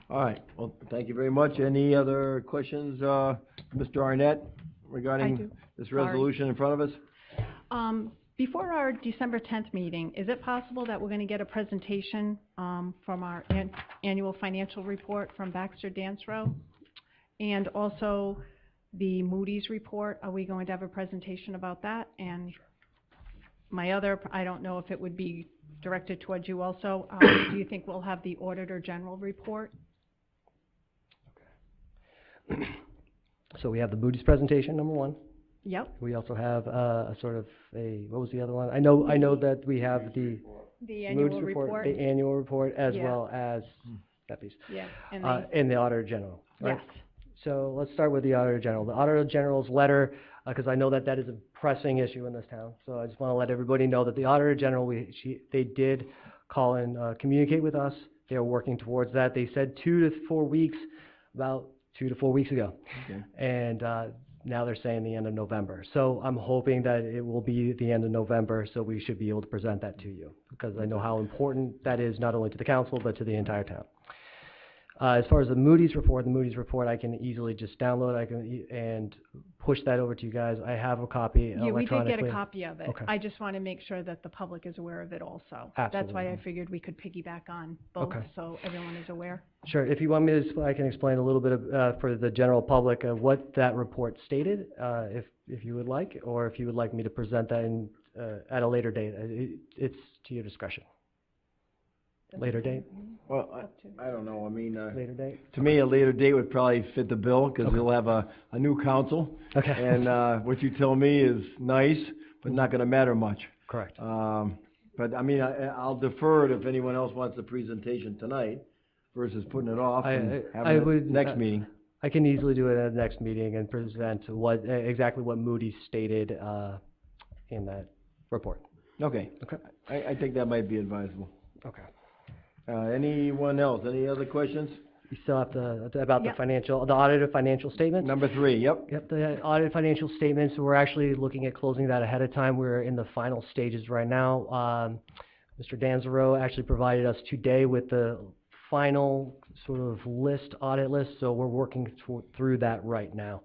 All right, well, thank you very much. Any other questions, Mr. Arnett, regarding do. this Sorry. resolution in front of us? Before our December 10th meeting, is it possible that we're going to get a presentation from our annual financial report from Baxter Dansrow? And also the Moody's report, are we going to have a presentation about that? And my other, I don't know if it would be directed towards you also, do you think we'll have the Auditor General report? So we have the Moody's presentation, number one. Yep, We also have a sort of what was the other one? I know that we have the the annual Moody's report. the annual report, as Yeah. well as that piece. Yeah, and And the Auditor General, right? yes. So let's start with the Auditor General. The Auditor General's letter, because I know that that is a pressing issue in this town. So I just want to let everybody know that the Auditor General, they did call and communicate with us. They are working towards that. They said 2 to 4 weeks, about 2 to 4 weeks ago. Okay. And now they're saying the end of November. So I'm hoping that it will be the end of November, so we should be able to present that to you, because I know how important that is, not only to the council, but to the entire town. As far as the Moody's report, I can easily just download, and push that over to you guys. I have a copy Yeah, we did electronically. get a copy of it. Okay. I just want to make sure that the public is aware of it also. That's why I Absolutely. figured we could piggyback on both, Okay. so everyone is aware. Sure, if you want me to, I can explain a little bit of, for the general public of what that report stated, if you would like, or if you would like me to present that in, at a later date. It's to your discretion. Later date? Well, Up to- I don't know, I mean, Later date? to me, a later date would probably fit the bill, because we'll have a new council. Okay. And what you tell me is nice, but not gonna matter much. Correct. But I mean, I'll defer it if anyone else wants the presentation tonight versus putting it off and I having it would, next meeting. I can easily do it at the next meeting and present exactly what Moody's stated, in that report. Okay. Okay. I think that might be advisable. Okay. Anyone else? Any other questions? You still have about the Yep. the audited financial statements? Number 3, yep. Yep, the audited financial statements, we're actually looking at closing that ahead of time. We're in the final stages right now. Mr. Danzaro actually provided us today with the final sort of audit list, so we're working through that right now.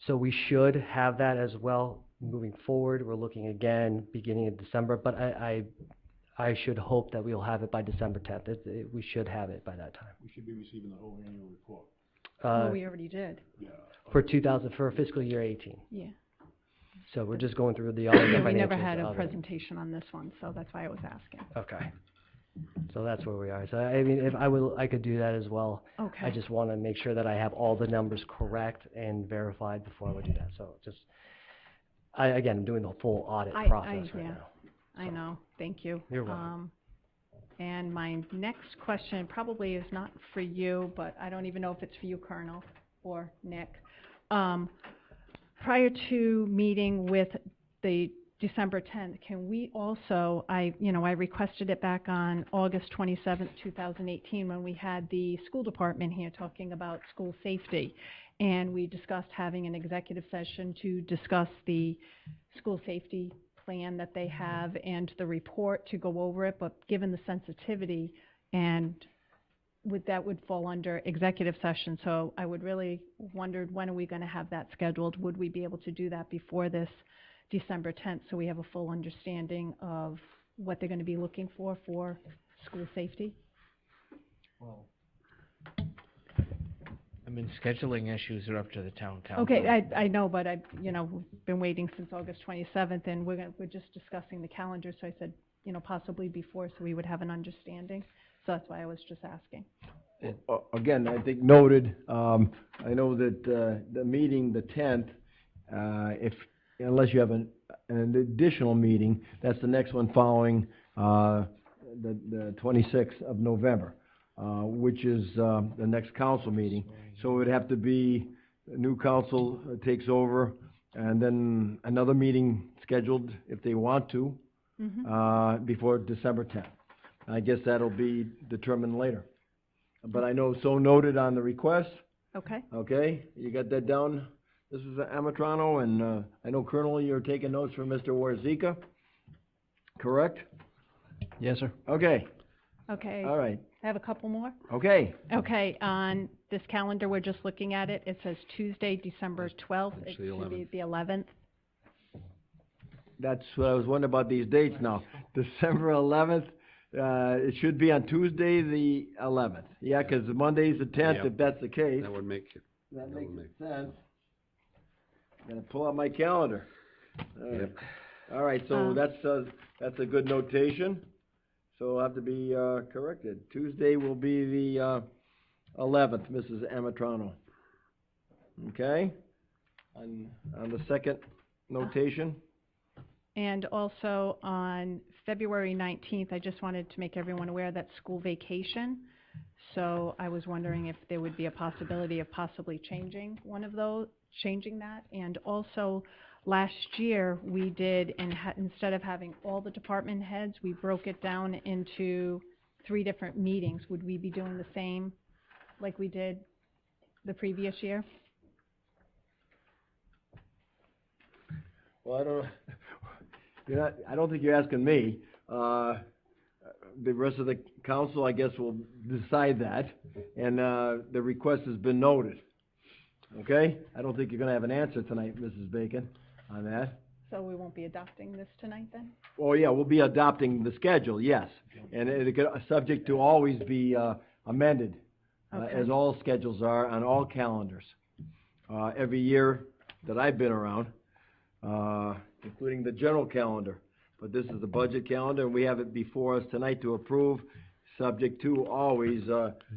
So we should have that as well moving forward. We're looking again beginning of December, but I should hope that we'll have it by December 10th. We should have it by that time. We should be receiving the whole annual report. Oh, we already did, For fiscal year 18. yeah. So we're just going through the audited Yeah, financials. we never had a of it. presentation on this one, so that's why I was asking. Okay. So that's where we are. So I mean, if I could do that as well. Okay. I just want to make sure that I have all the numbers correct and verified before I would do that. So just, I'm doing the full audit process right yeah. now. I know, thank you. You're welcome. And my next question probably is not for you, but I don't even know if it's for you, Colonel, or Nick. Prior to meeting with the December 10th, can we also, I requested it back on August 27th, 2018, when we had the school department here talking about school safety. And we discussed having an executive session to discuss the school safety plan that they have and the report to go over it, but given the sensitivity, and that would fall under executive session. So I would really wondered, when are we going to have that scheduled? Would we be able to do that before this December 10th, so we have a full understanding of what they're going to be looking for school safety? I mean, scheduling issues are up to the town council. Okay, I know, but we've been waiting since August 27th, and we're just discussing the calendar, so I said, possibly before, so we would have an understanding. So that's why I was just asking. Again, I think noted, I know that the meeting, the 10th, unless you have an additional meeting, that's the next one following the 26th of November. which is, the next council meeting. So it would have to be, the new council takes over, and then another meeting scheduled, if they want to, before December 10th. I guess that'll be determined later. But I know so noted on the request, Okay. okay? You got that down? This is Amatrano, and I know Colonel, you're taking notes from Mr. Warzika, correct? Yes, sir. Okay, Okay. all right, I have a couple more. okay. Okay, on this calendar, we're just looking at it, it says Tuesday, December 12th. It's It the should be 11th. the 11th. That's what I was wondering about these dates now. December 11th, it should be on Tuesday, the 11th. Yeah, 'cause Monday's the 10th, Yep. if that's the case. That would make it. That that makes would make- sense. Gonna pull out my calendar. All right. Yep. All right, so that's a good notation. So it'll have to be, corrected. Tuesday will be the, 11th, Mrs. Amatrano. Okay? On the second notation? And also on February 19th, I just wanted to make everyone aware that's school vacation. So I was wondering if there would be a possibility of possibly changing that. And also, last year, we did, instead of having all the department heads, we broke it down into 3 different meetings. Would we be doing the same like we did the previous year? Well, I don't think you're asking me. The rest of the council, I guess, will decide that, and, the request has been noted. Okay? I don't think you're gonna have an answer tonight, Mrs. Bacon, on that. So we won't be adopting this tonight then? Oh, yeah, we'll be adopting the schedule, yes, and it could, subject to always be, amended, Okay. as all schedules are on all calendars. Every year that I've been around, including the general calendar. But this is the budget calendar, and we have it before us tonight to approve, subject to always,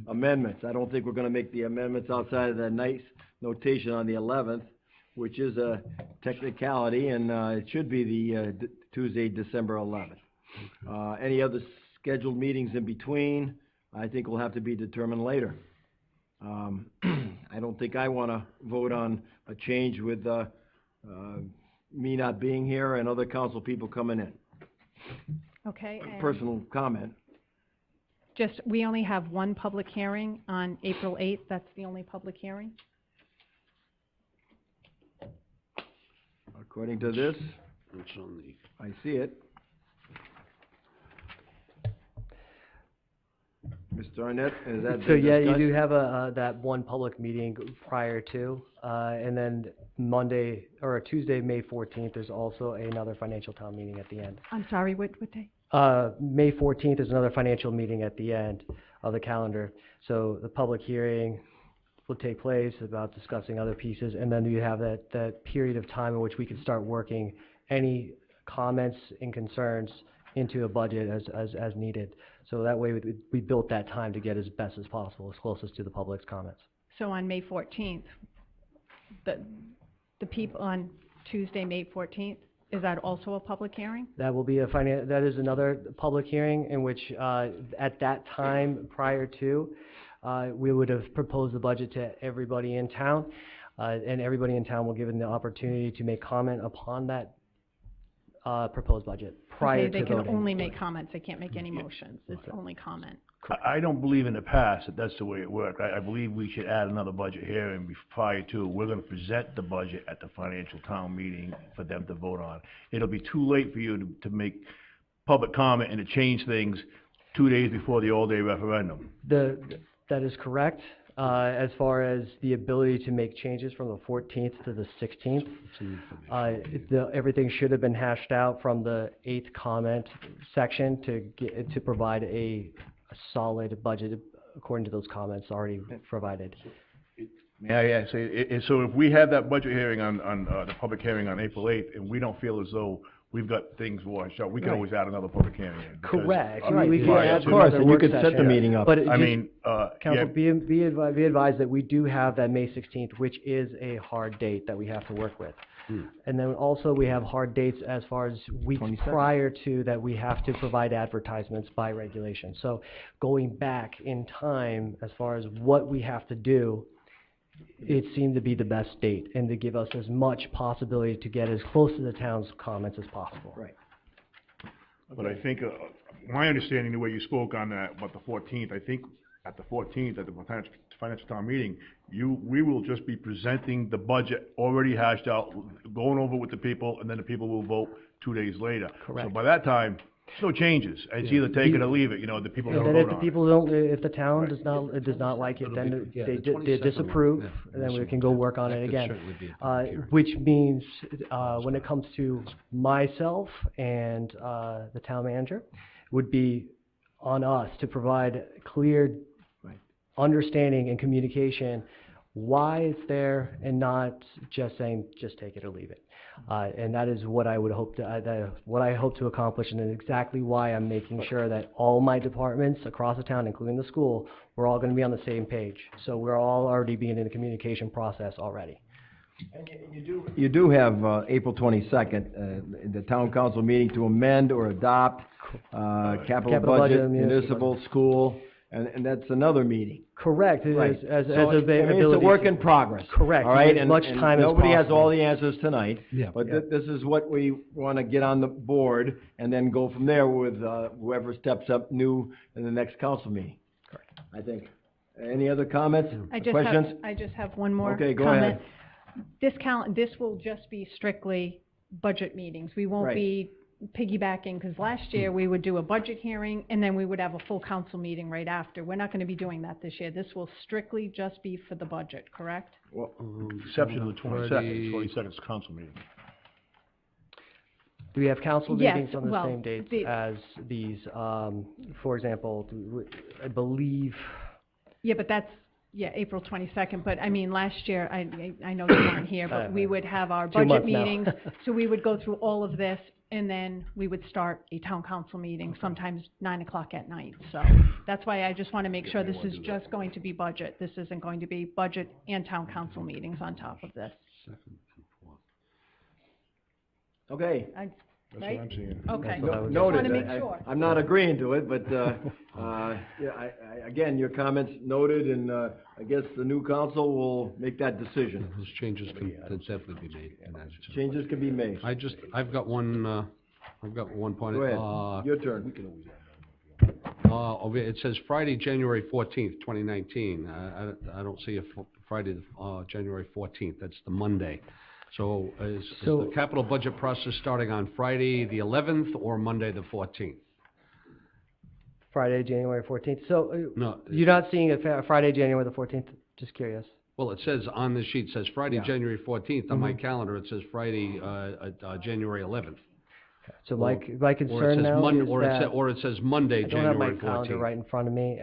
amendments. I don't think we're gonna make the amendments outside of that nice notation on the 11th, which is a technicality, and, it should be the, Tuesday, December 11th. Any other scheduled meetings in between, I think will have to be determined later. I don't think I wanna vote on a change with, me not being here and other council people coming in. Okay, and Personal comment. just, we only have one public hearing on April 8th, that's the only public hearing? According to this, It's on the. I see it. Mr. Arnett, is that So, been yeah, you discussed? do have that one public meeting prior to, and then Monday, or Tuesday, May 14th, there's also another financial town meeting at the end. I'm sorry, what day? May 14th is another financial meeting at the end of the calendar. So the public hearing will take place about discussing other pieces, and then you have that period of time in which we can start working any comments and concerns into a budget as needed. So that way, we built that time to get as best as possible, as closest to the public's comments. So on May 14th, the people on Tuesday, May 14th, is that also a public hearing? That will be that is another public hearing in which, at that time prior to, we would have proposed the budget to everybody in town, and everybody in town will given the opportunity to make comment upon that proposed budget prior Okay, to voting. they can only make comments, they can't make any motions, it's only comment. I don't believe in the past that that's the way it worked. I believe we should add another budget hearing prior to. We're gonna present the budget at the financial town meeting for them to vote on. It'll be too late for you to make public comment and to change things 2 days before the all-day referendum. That is correct. As far as the ability to make changes from the 14th to the 16th, everything should have been hashed out from the 8th comment section to provide a solid budget according to those comments already provided. Yeah, so if we have that budget hearing on the public hearing on April 8th, and we don't feel as though we've got things washed out, we can Right. always add another public hearing in. because- Correct. Right, We can yeah, add of to course, another and you work could set the session. meeting up. But it I just- mean, Council, yeah, be advised that we do have that May 16th, which is a hard date that we have to work with. And then also we have hard dates as far as weeks 22nd. prior to that we have to provide advertisements by regulation. So going back in time as far as what we have to do, it seemed to be the best date and to give us as much possibility to get as close to the town's comments as possible. Right. But I think, my understanding, the way you spoke on that, about the 14th, I think at the 14th, at the financial town meeting, we will just be presenting the budget already hashed out, going over with the people, and then the people will vote 2 days later. Correct. So by that time, there's no changes. It's either take it or leave it, the people And don't then vote if the on it. people don't, if the town Right. does not like it, It'll then be- yeah, they the 22nd disapprove, yeah, and then we yes, can go work on that it could again. certainly be a public hearing. Which means, when it comes to myself and, the town manager, would be on us to provide clear Right. understanding and communication why it's there and not just saying, just take it or leave it. And that is what I would hope to, what I hope to accomplish, and exactly why I'm making sure that all my departments across the town, including the school, we're all gonna be on the same page. So we're all already being in the communication process already. And you do have, April 22nd, the town council meeting to amend or adopt, capital Capital budget budget, and municipal municipal, school, and that's another meeting. Correct, it Right. is, as So a it's a ability. work in progress. Correct, All right, as and much and time as nobody has possible. all the answers tonight. Yeah. But Yeah. this is what we want to get on the board, and then go from there with, whoever steps up new in the next council meeting. Correct. I think. Any other comments, I questions? just have one more Okay, go comment. ahead. This will just be strictly budget meetings. We won't Right. be piggybacking, because last year we would do a budget hearing, and then we would have a full council meeting right after. We're not gonna be doing that this year. This will strictly just be for the budget, correct? Exception of the 22nd, Friday- 22nd's council meeting. Do we have council Yes, meetings on the well, same dates the- as these? For example, I believe, Yeah, but that's, April 22nd, but I mean, last year, I know you weren't here, but we would have our 2 budget months now. meetings. So we would go through all of this, and then we would start a town council meeting, sometimes 9 o'clock at night. So that's why I just want to make sure this is just going to be budget. This isn't going to be budget and town council meetings on top of this. Second and fourth. Okay. That's Right? what I'm seeing. Okay. what I would- Noted. Just wanna make I- sure. I'm not agreeing to it, but, again, your comments noted, and, I guess the new council will make that decision. Those changes can definitely be made. in that. Changes can be made. I've got one point. Go ahead, your turn. Okay, it says Friday, January 14th, 2019. I don't see a Friday, January 14th. That's the Monday. So is So- the capital budget process starting on Friday, the 11th, or Monday, the 14th? Friday, January 14th. So No. you're not seeing a Friday, January the 14th? Just curious. Well, it says on the sheet, it says Friday, Yeah. January 14th. On my calendar, it says Friday, January 11th. So my Or it concern says now Mon- is or it sa- that Or it says Monday, I don't have my January calendar 14th. right in front of me.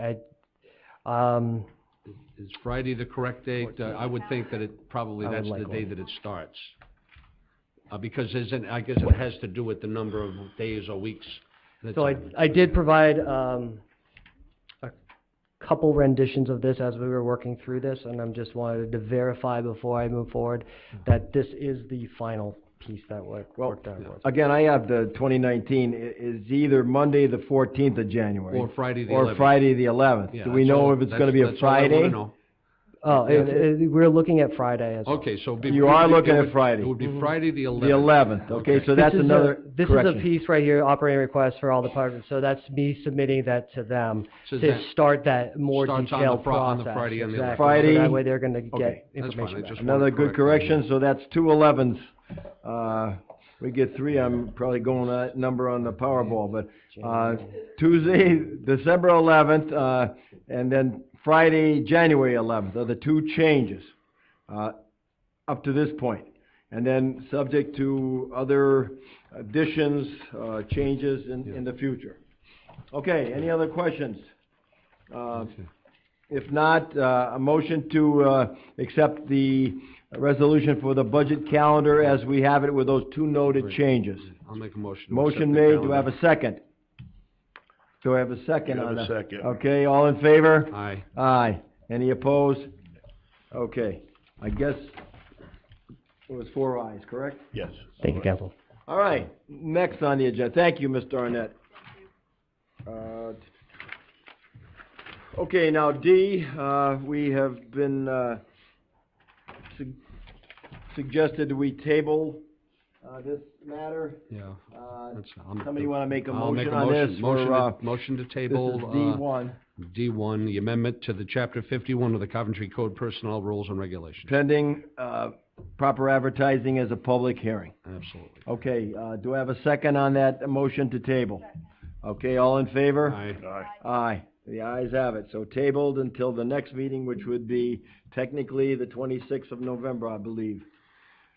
Is Friday the correct date? I would think that it, probably I would that's the like day one. that it starts. Because I guess it has to do with the number of days or weeks. that So time. I did provide, a couple renditions of this as we were working through this, and I'm just wanted to verify before I move forward that this is the final piece that worked out. Again, I have the 2019, is either Monday, the 14th of January. Or Friday the Or 11th. Friday, the 11th. Yeah, Do we that's know all- if it's gonna be a that's all I wanna Friday? know. Oh, we're looking at Friday as well. Okay, so. You are looking at Friday. It would be Friday the 11th. The 11th, okay, so that's This is another This is a correction. piece right here, operating request for all departments, so that's me submitting that to them So to that start that more starts on the detailed on the process. Friday and the Exactly. 11th. Friday- So that way they're gonna Okay, get that's fine. information I back. just Another wanted to good correct that. correction, so that's 2 11s. We get 3, I'm probably going that number on the Powerball, but, Tuesday, December 11th, and then Friday, January 11th are the 2 changes, up to this point. And then subject to other additions, changes in the future. Okay, any other questions? If not, a motion to, accept the resolution for the budget calendar as we have it with those 2 noted changes. I'll make a motion. to Motion accept the made, do I have calendar. a second? Do I have a second You on have that? a second. Okay, all in favor? Aye. Aye. Any opposed? Okay, I guess It was 4 ayes, correct? Yes. Thank you, Council. All right, next on the agenda, thank you, Mr. Arnett. Okay, now D, we have been, suggested we table, this matter. Yeah. Somebody wanna make a I'll make motion on this for, Motion to this table, is D1, D1, the amendment to the Chapter 51 of the Coventry Code Personnel Rules and Regulations. pending, proper advertising as a public hearing. Absolutely. Okay, do I have a second on that motion to table? Okay, all in favor? Aye. Aye, the ayes have it, so tabled until the next meeting, which would be technically the 26th of November, I believe.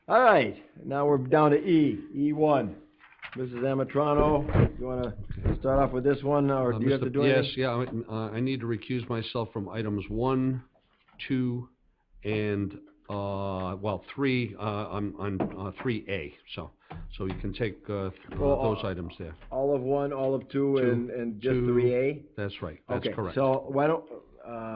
All right, now we're down to E1. Mrs. Amatrano, you wanna start off with this one, or do you have to do anything? Yes, yeah, I need to recuse myself from items 1, 2, and, 3, on 3A, so you can take, those items there. All of 1, all of 2, and just two. 3A? That's right, that's Okay, correct. so why don't,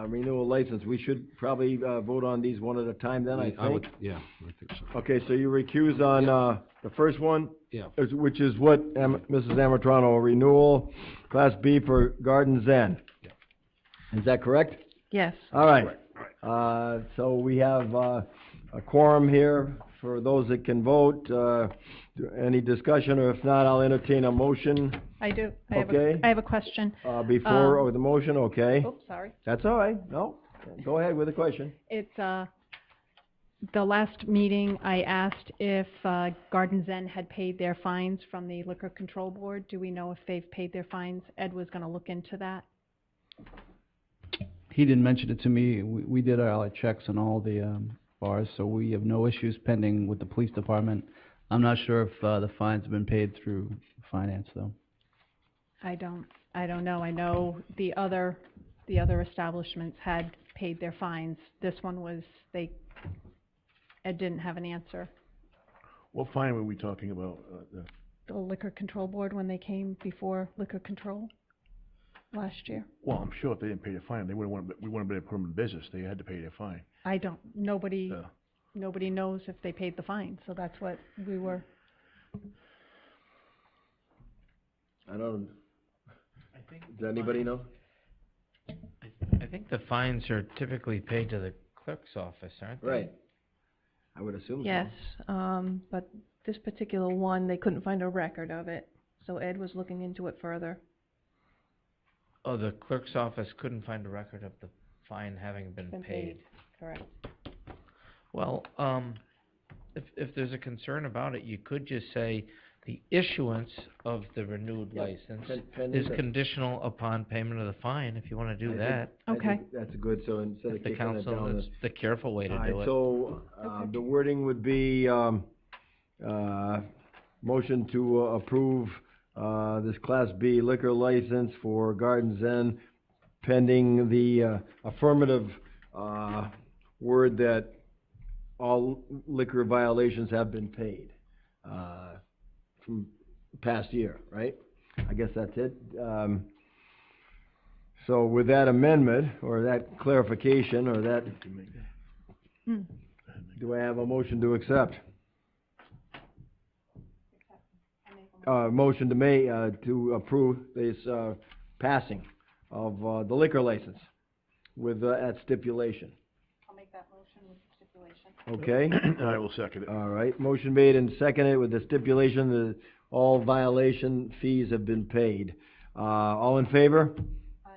renewal license, we should probably, vote on these one at a time then, I think? Yeah, I think so. Okay, so you recuse on, the first one? Yeah. Which is what, Mrs. Amatrano, renewal, Class B for Garden Zen. Yeah. Is that correct? Yes. All right. So we have, a quorum here for those that can vote. Any discussion, or if not, I'll entertain a motion, I do. Okay. I have a question. before, or the motion, okay? Oops, sorry. That's all right, no, go ahead with the question. It's, the last meeting, I asked if, Garden Zen had paid their fines from the Liquor Control Board. Do we know if they've paid their fines? Ed was gonna look into that. He didn't mention it to me. We did our checks on all the bars, so we have no issues pending with the police department. I'm not sure if the fines have been paid through finance, though. I don't know. I know the other establishments had paid their fines. This one was, Ed didn't have an answer. What fine were we talking about? The Liquor Control Board, when they came before Liquor Control last year. Well, I'm sure if they didn't pay their fine, we wouldn't be able to put them in business. They had to pay their fine. Nobody knows if they paid the fine, so that's what we were. I don't, does anybody know? I think the fines are typically paid to the clerk's office, aren't they? Right. I would assume so. Yes, but this particular one, they couldn't find a record of it, so Ed was looking into it further. Oh, the clerk's office couldn't find a record of the fine having been paid. Correct. Well, if there's a concern about it, you could just say the issuance of the renewed license is conditional upon payment of the fine, if you wanna do that. I Okay. think that's good, so instead of If the kicking it council, down. that's the careful way to All do right, it. so, the wording would be, motion to approve, this Class B liquor license for Garden Zen pending the, affirmative, word that all liquor violations have been paid, from past year, right? I guess that's it. So with that amendment, or that clarification, or that, do I have a motion to accept? Motion to approve this, passing of, the liquor license with, that stipulation. I'll make that motion with stipulation. Okay? I will second it. All right, motion made and seconded with the stipulation that all violation fees have been paid. All in favor?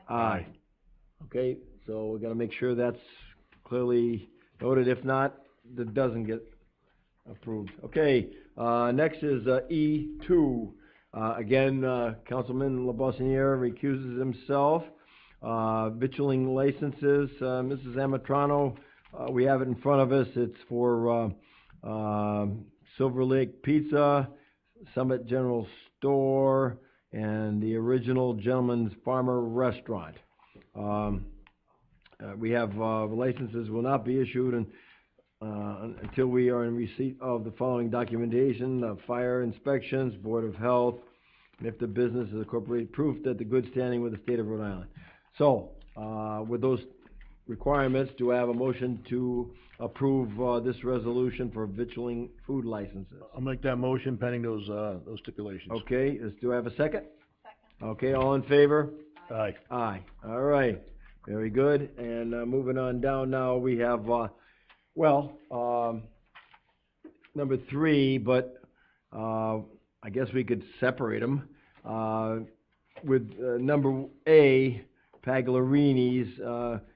Aye. Okay, so we gotta make sure that's clearly noted. If not, that doesn't get approved. Okay, next is, E2. Again, Councilman LaBossiniere recuses himself. Vitrilling licenses, Mrs. Amatrano, we have it in front of us. It's for, Silver Lake Pizza, Summit General Store, and the Original Gentleman's Farmer Restaurant. We have, licenses will not be issued until we are in receipt of the following documentation: fire inspections, Board of Health, and if the business is incorporated, proof that the good standing with the state of Rhode Island. So, with those requirements. Do I have a motion to approve, this resolution for vitrilling food licenses? I'll make that motion pending those stipulations. Okay, do I have a second? Second. Okay, all in favor? Aye. Aye. All right, very good. And, moving on down now, we have, number 3, but, I guess we could separate them. With, number A, Pagliarini's,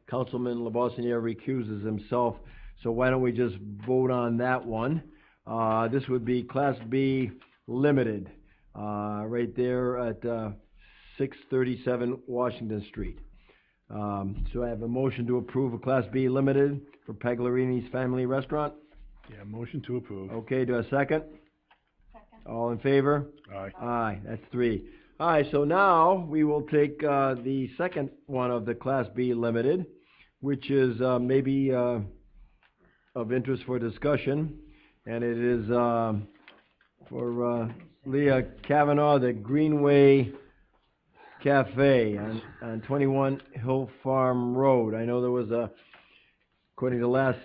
Councilman LaBossiniere recuses himself, so why don't we just vote on that one? This would be Class B Limited, right there at, 637 Washington Street. So I have a motion to approve a Class B Limited for Pagliarini's Family Restaurant. Yeah, motion to approve. Okay, do I second? Second. All in favor? Aye. Aye, that's 3. All right, so now we will take, the second one of the Class B Limited, which is, maybe, of interest for discussion, and it is, for, Leah Kavanaugh, the Greenway Cafe on 21 Hill Farm Road. I know there was a, according to last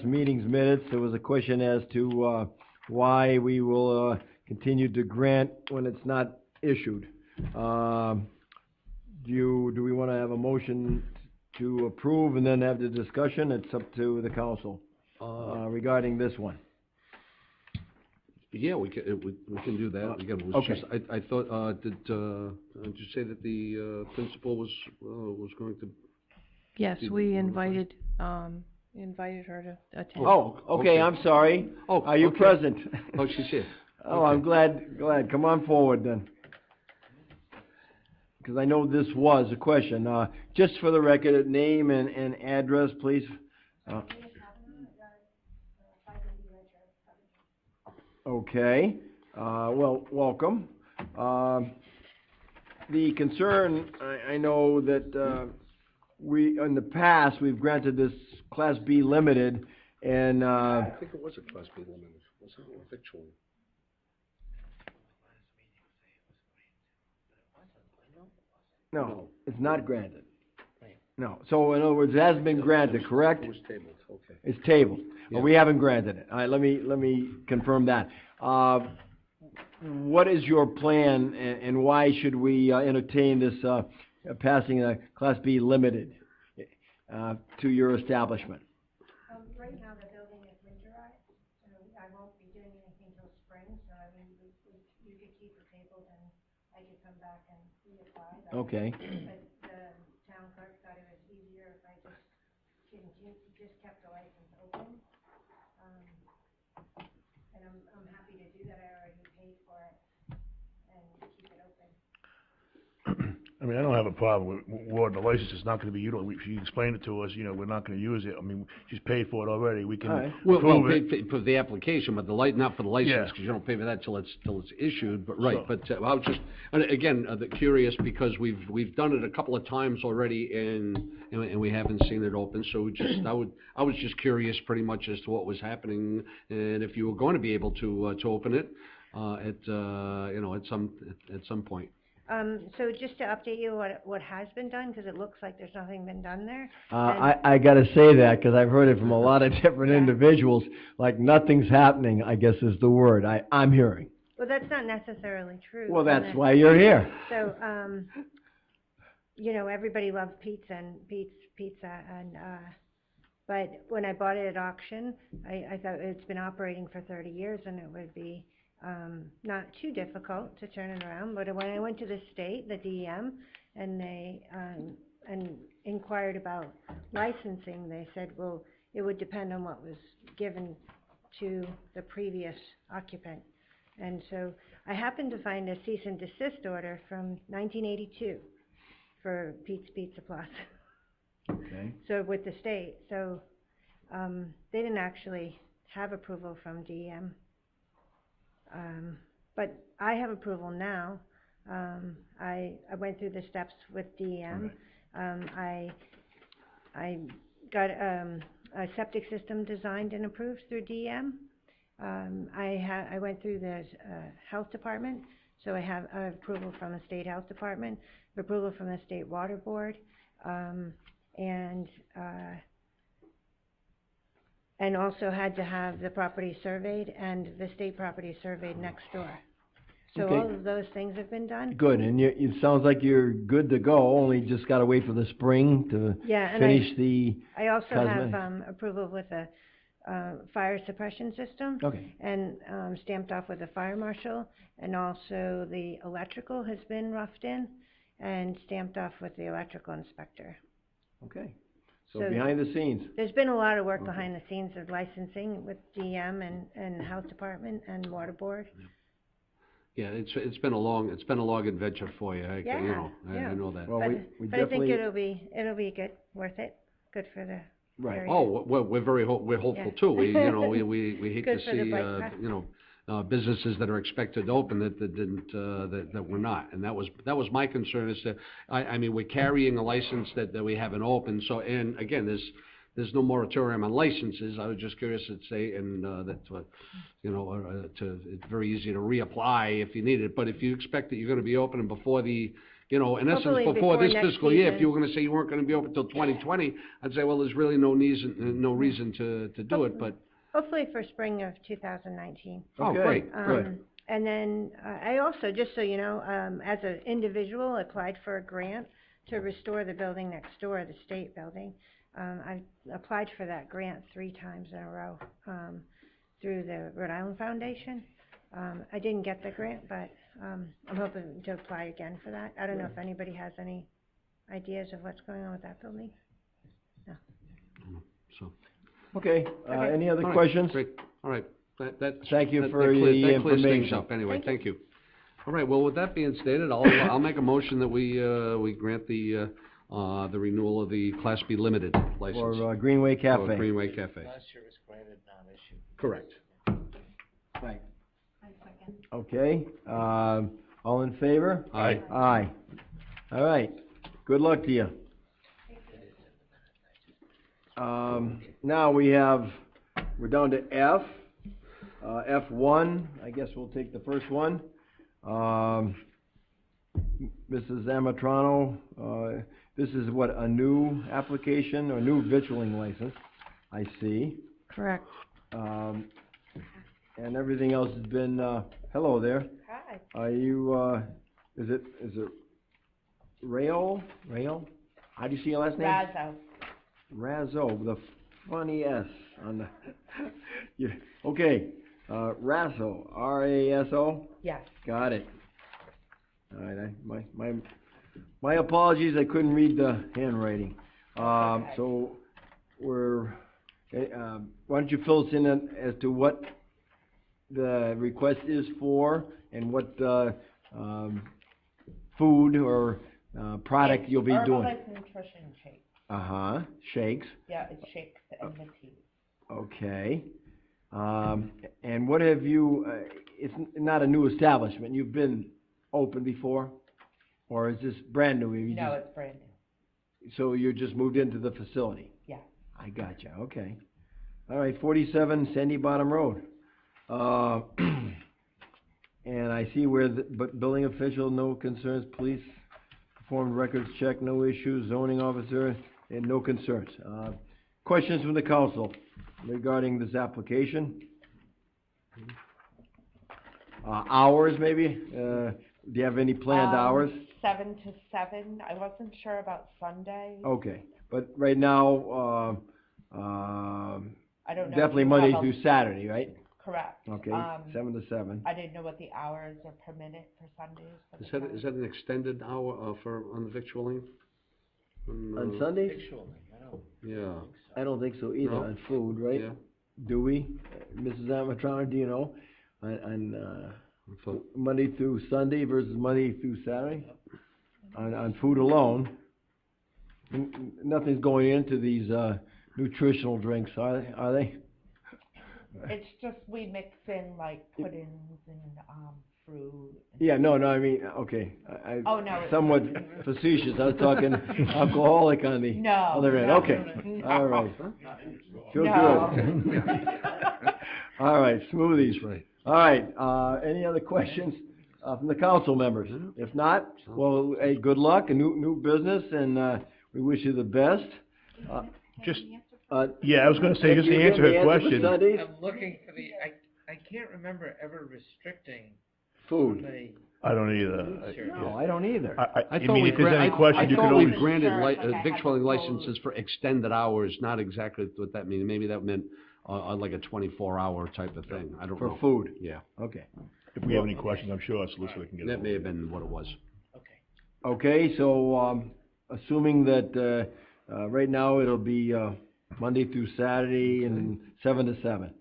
meeting's minutes, there was a question as to why we will continue to grant when it's not issued. Do we want to have a motion to approve and then have the discussion? It's up to the council regarding this one. Yeah, we can do that. Again, it was Okay. just, I thought, did you say that the principal was going to? Yes, we invited her to attend. Oh, okay, I'm sorry. Oh, Are you okay. present? Oh, she's here. Oh, Okay. I'm glad. Come on forward then. Because I know this was a question. Just for the record, name and address, please. Okay, well, welcome. The concern, I know that, in the past, we've granted this Class B Limited, and, I think it was a Class B limited, wasn't it, victually? no, it's not granted. No, so in other words, it hasn't been granted, correct? It was tabled, okay. It's tabled. Yeah. We haven't granted it. All right, let me confirm that. What is your plan, and why should we entertain this passing a Class B Limited to your establishment? Right now, the building is winterized, so I won't be doing anything till spring, so I mean, you could keep the tables and I could come back and reapply. Okay. But the town clerk thought it was easier if I just kept the license open. And I'm happy to do that. I already paid for it and keep it open. I mean, I don't have a problem with Ward, the license is not gonna be utilized. She explained it to us, we're not gonna use it. I mean, she's paid for it already. We can All right. Well, approve it. pay for the application, but not for the license, Yeah. because you don't pay for that till it's issued, but right, So- but I was just, and again, curious, because we've done it a couple of times already, and we haven't seen it open, so I was just curious pretty much as to what was happening, and if you were going to be able to open it, at some point. So just to update you what has been done, because it looks like there's nothing been done there. I gotta say that, because I've heard it from a lot of different Yeah. individuals, like nothing's happening, I guess is the word I'm hearing. Well, that's not necessarily true. Well, that's And why you're here. So, everybody loves pizza and, but when I bought it at auction, I thought it's been operating for 30 years and it would be, not too difficult to turn it around. But when I went to the state, the DEM, and they, and inquired about licensing, they said, well, it would depend on what was given to the previous occupant. And so I happened to find a cease and desist order from 1982 for Pete's Pizza Plaza. Okay. So with the state, so, they didn't actually have approval from DEM. But I have approval now. I went through the steps with DEM. I got, a septic system designed and approved through DEM. I went through the, health department, so I have approval from the state health department, approval from the state water board. and also had to have the property surveyed and the state property surveyed next door. So Okay. all of those things have been done. Good, and it sounds like you're good to go, only just gotta wait for the spring to Yeah, and finish the I also have, cosmetic. approval with a, fire suppression system. Okay. And, stamped off with the fire marshal, and also the electrical has been roughed in and stamped off with the electrical inspector. Okay, so So- behind the scenes. There's been a lot of work Okay. behind the scenes of licensing with DM and Health Department and Water Board. Yeah, it's been a long adventure for you, Yeah, I know that. Well, But, we but I think definitely. it'll be good, worth it, good for the Right. area. Oh, we're hopeful Yeah. too. We hate Good to for the see, bike path. businesses that are expected to open that didn't, that were not. And that was my concern is that, I mean, we're carrying a license that we haven't opened, so, and again, there's no moratorium on licenses. I was just curious to say, and, it's very easy to reapply if you need it, but if you expect that you're gonna be opening before the, in essence, Hopefully before before this next fiscal year, if season. you were gonna say you weren't gonna be open till 2020, I'd say, well, there's really no reason to do it, but, Hopefully for spring of 2019. oh, Okay, great, good. And then, I also, just so you know, as an individual, applied for a grant to restore the building next door, the state building. I applied for that grant 3 times in a row, through the Rhode Island Foundation. I didn't get the grant, but, I'm hoping to apply again for that. I don't know if anybody has any ideas of what's going on with that building? No. so. Okay, Okay. any other All right, questions? Great, all right. That Thank you that- for that clear- the that clears things information. up, anyway, Thank you. thank you. All right, well, with that being stated, I'll make a motion that we grant the renewal of the Class B Limited license. For Greenway For Cafe. Greenway Cafe. Last year was granted, non-issue. Correct. Right. Okay, all in favor? Aye. Aye. All right, good luck to you. Now we're down to F. F1, I guess we'll take the first one. Mrs. Amatrano, this is what, a new application, or new vitrilling license, I see. Correct. And everything else has been, hello there. Hi. Are you, is it Rayo? How do you see your last name? Razzo. Razzo, with a funny S on the, yeah, okay, Rasso, R-A-S-O? Yes. Got it. All right, my apologies, I couldn't read the handwriting. So, why don't you fill us in as to what the request is for, and what, food or, product you'll be doing? Herbalife Nutrition Shake. Uh-huh, shakes, Yeah, it's shakes and the tea. okay. And what have you, it's not a new establishment, you've been open before? Or is this brand new? You No, just- it's brand new. So you just moved into the facility? Yeah. I gotcha, okay. All right, 47 Sandy Bottom Road. And I see where the, but building official, no concerns, police performed records check, no issues, zoning officer, and no concerns. Questions from the council regarding this application? Hours, maybe? Do you have any planned hours? 7 to 7. I wasn't sure about Sunday. Okay, but right now, I don't know. if definitely you Monday have a- through Saturday, right? Correct. Okay, 7 to 7. I didn't know what the hours are permitted for Sundays. for the Is that an extended hour, on the victualling? On Sundays? Yeah. I don't think so either, No? on food, right? Yeah. Do we? Mrs. Amatrona, do you know? On I thought- Monday through Sunday versus Monday through Saturday? On food alone? Nothing's going into these, nutritional drinks, are they? It's just we mix in like puddings and, fruit. and- Yeah, no, I mean, okay. Oh, no, it's- Somewhat facetious, I was talking alcoholic on the No, other end, no, okay. no. All right. Feel No. good. All right, smoothies. Right. All right, any other questions, from the council members? If not, well, hey, good luck, a new business, and, we wish you the best. Just, yeah, I was gonna say, just to answer her question. Sundays? I'm looking for I can't remember ever restricting Food. somebody. I don't either. No, I don't either. I mean, if there's any question, you can I thought always. we granted Sure, like I victualling had licenses for extended hours, not exactly what that means. Maybe that meant, like a 24-hour type of thing. I don't know. For food? Yeah, Okay. If we have any questions, I'm sure our solicitor can get. that may have been what it was. Okay, so, assuming that, right now it'll be, Monday through Saturday and 7 to 7.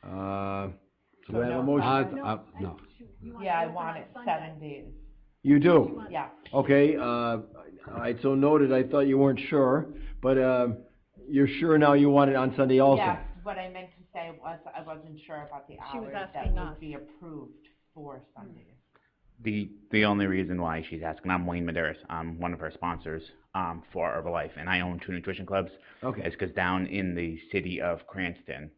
Do I have a motion? No. Yeah, I want it 7 days. You do? Yeah. Okay, all right, so noted, I thought you weren't sure, but, you're sure now you want it on Sunday also? Yes, what I meant to say was, I wasn't sure about the She was hours that asking us. would be approved for Sundays. The only reason why she's asking, I'm Wayne Medeiros, I'm one of her sponsors, for Herbalife, and I own 2 nutrition clubs. Okay. It's because down in the city of Cranston,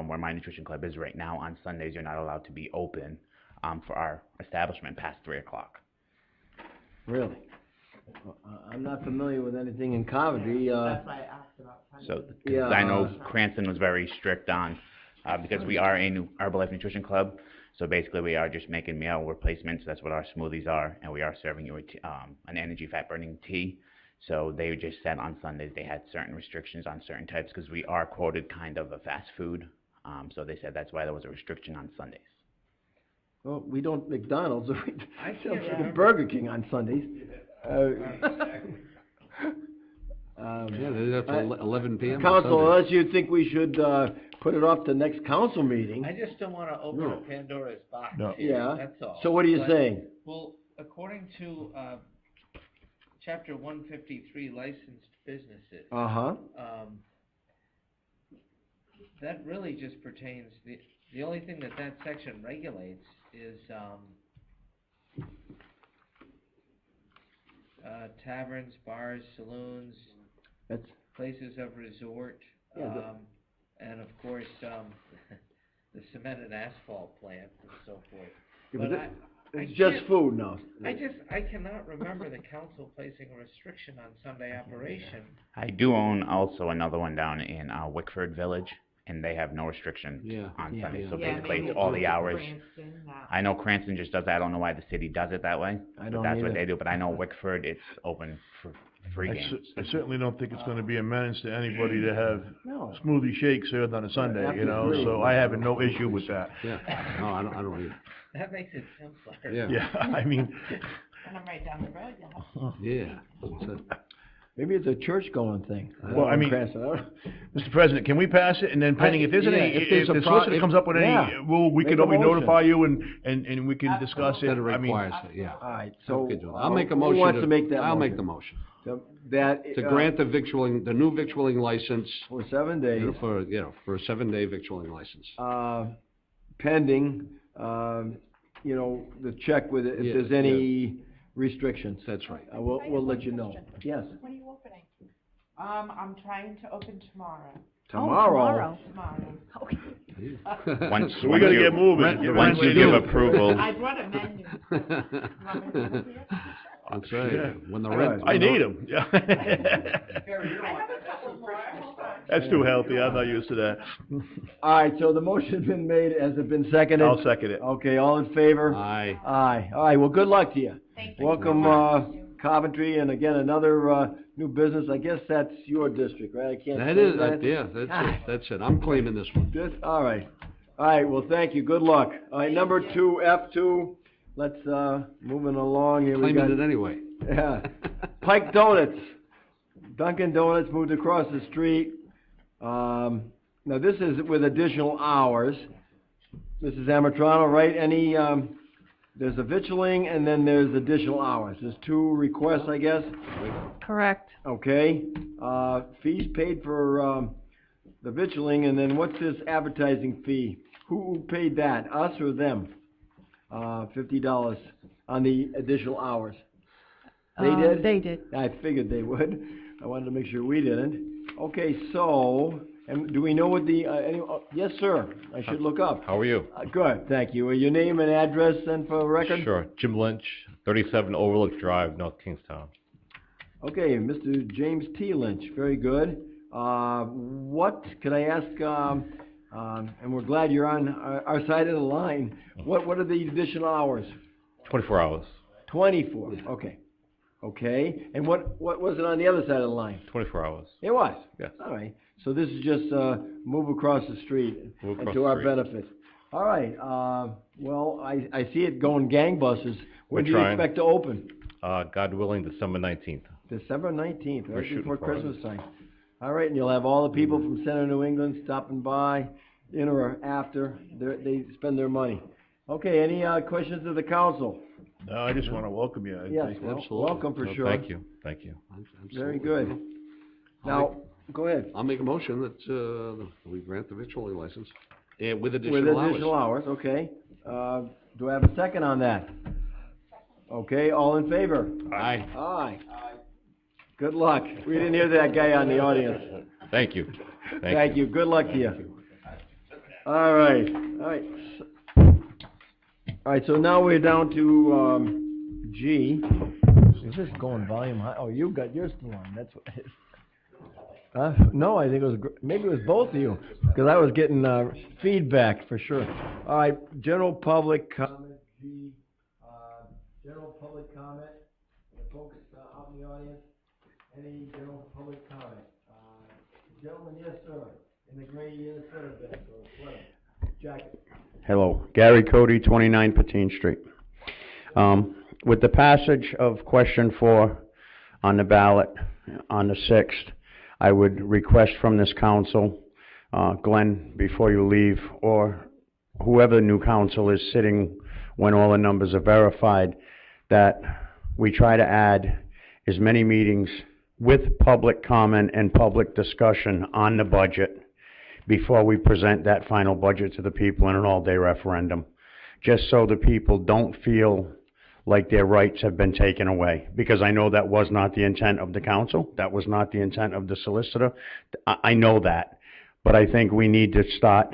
where my nutrition club is right now, on Sundays, you're not allowed to be open, for our establishment past 3 o'clock. Really? I'm not familiar with anything in Coventry, That's why I asked about Sundays. So, 'cause Yeah. I know Cranston was very strict on, because we are a new Herbalife nutrition club, so basically we are just making meal replacements, that's what our smoothies are, and we are serving you an energy fat burning tea. So they just said on Sundays they had certain restrictions on certain types, because we are quoted kind of a fast food, so they said that's why there was a restriction on Sundays. well, we don't McDonald's, we I sell can't chicken remember. Burger King on Sundays. Yeah, they did that for 11 p.m. on Council, Sunday. unless you think we should, put it off to next council meeting. I just don't wanna open No. a Pandora's box No. here, Yeah. that's all. So what are you But- saying? Well, according to, chapter 153, licensed businesses, Uh-huh. that really just pertains, the only thing that section regulates is, taverns, bars, saloons, That's, places of resort, Yeah, and of course, the cement and asphalt plant and so forth. yeah, But but I it's just can't- food now. I cannot remember the council placing a restriction on Sunday operation. I do own also another one down in Wickford Village, and they have no restrictions Yeah. on Yeah. Sundays, so Yeah, basically maybe it's all the it's hours. Cranston, that- I know Cranston just does that, I don't know why the city does it that way, I but don't that's what either. they do, but I know Wickford, it's open for free games. I certainly don't think it's gonna be a menace to anybody to have No. smoothie shakes served on a Sunday, you know, Absolutely. so I have no issue with that. Yeah, no, I don't either. That makes it simpler. Yeah. Yeah, I mean, And I'm right down the road, yeah. Yeah. So- Maybe it's a church-going thing. Well, I mean, Cranston, I don't- Mr. President, can we pass it, and then pending, if there's any, yeah, if a the pro- solicitor if- comes up with any yeah, rule, we make can a always motion. notify you, and we can discuss it, That it I mean. requires it, yeah. All right, so. Okay, Joe. I'll make a motion. Who wants to make that I'll make motion? the motion. So that, To grant the new victualling license, for 7 days, for a 7-day victualling license. pending, the check with, it, if Yeah, there's any restrictions. That's right. We'll let you know. Yes. When are you opening? I'm trying to open tomorrow. Tomorrow. Tomorrow. Once, So we once gotta you- get moving. Rent- Get Once ready you to give do. approval, I brought a menu. You want me to bring it here? That's right. Yeah. When the rent. I need them, yeah. I have a couple more, hold on. That's too healthy, I'm not used to that. All right, so the motion's been made, has it been seconded? I'll second it. Okay, all in favor? Aye. Aye. All right, well, good luck to you. Thank you. Welcome, Coventry, and again, another, new business. I guess that's your district, right? I can't. That say is, yeah, that's it. I'm claiming this one. Just, all right. All right, well, thank you. Good luck. All right, number 2, F2. Let's, moving along here. We got, Claiming it anyway. yeah. Pike Donuts. Dunkin' Donuts moved across the street. Now, this is with additional hours. Mrs. Amatrano, right? Any, there's a vitrilling and then there's additional hours. There's 2 requests, I guess. Correct. Okay. Fees paid for, the vitrilling, and then what's this advertising fee? Who paid that? Us or them? $50 on the additional hours. They did? They did. I figured they would. I wanted to make sure we didn't. Okay, so, and do we know what the, yes, sir, I should look up. How are you? Good, thank you. Your name and address then for record? Sure. Jim Lynch, 37 Overlook Drive, North Kingstown. Okay, Mr. James T. Lynch, very good. What, could I ask, and we're glad you're on our side of the line, what are the additional hours? 24 hours. 24, okay. Okay, and what was it on the other side of the line? 24 hours. It was? Yes. All right, so this is just, move across the street Move and across to the our street. benefit. All right, well, I see it going gangbusters. When We're do you trying. expect to open? God willing, December 19th. December 19th, We're right shooting before for it. Christmas time. All right, and you'll have all the people from Center New England stopping by, in or after they spend their money. Okay, any questions of the council? No, I just want to welcome you. Yes, well, welcome for sure. Thank you, thank you. Very good. Now, go ahead. I'll make a motion that, we grant the victualling license, and with With additional hours. additional hours, okay. Do I have a second on that? Okay, all in favor? Aye. Aye. Good luck. We didn't hear that guy on the audience. Thank you. Thank you. Good luck to you. All right, all right. All right, so now we're down to, G. Is this going volume high? Oh, you got yours still on, that's what. No, I think it was, maybe it was both of you, because I was getting, feedback for sure. All right, general public comment, G, general public comment, the folks, out in the audience, any general public comment? Gentlemen, yes, sir, in the gray sweater vest, or sweater, jacket. Hello, Gary Cody, 29 Patine Street. With the passage of question 4 on the ballot on the 6th, I would request from this council, Glenn, before you leave, or whoever the new council is sitting when all the numbers are verified, that we try to add as many meetings with public comment and public discussion on the budget before we present that final budget to the people in an all-day referendum, just so the people don't feel like their rights have been taken away. Because I know that was not the intent of the council, that was not the intent of the solicitor. I know that, but I think we need to start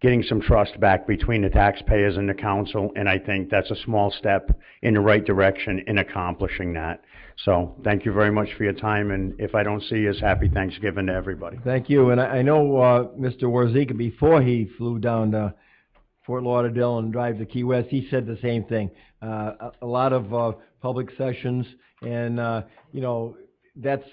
getting some trust back between the taxpayers and the council, and I think that's a small step in the right direction in accomplishing that. So, thank you very much for your time, and if I don't see you, happy Thanksgiving to everybody. Thank you, and I know, Mr. Warzika, before he flew down to Fort Lauderdale and drive to Key West, he said the same thing. A lot of, public sessions, and, you know, that's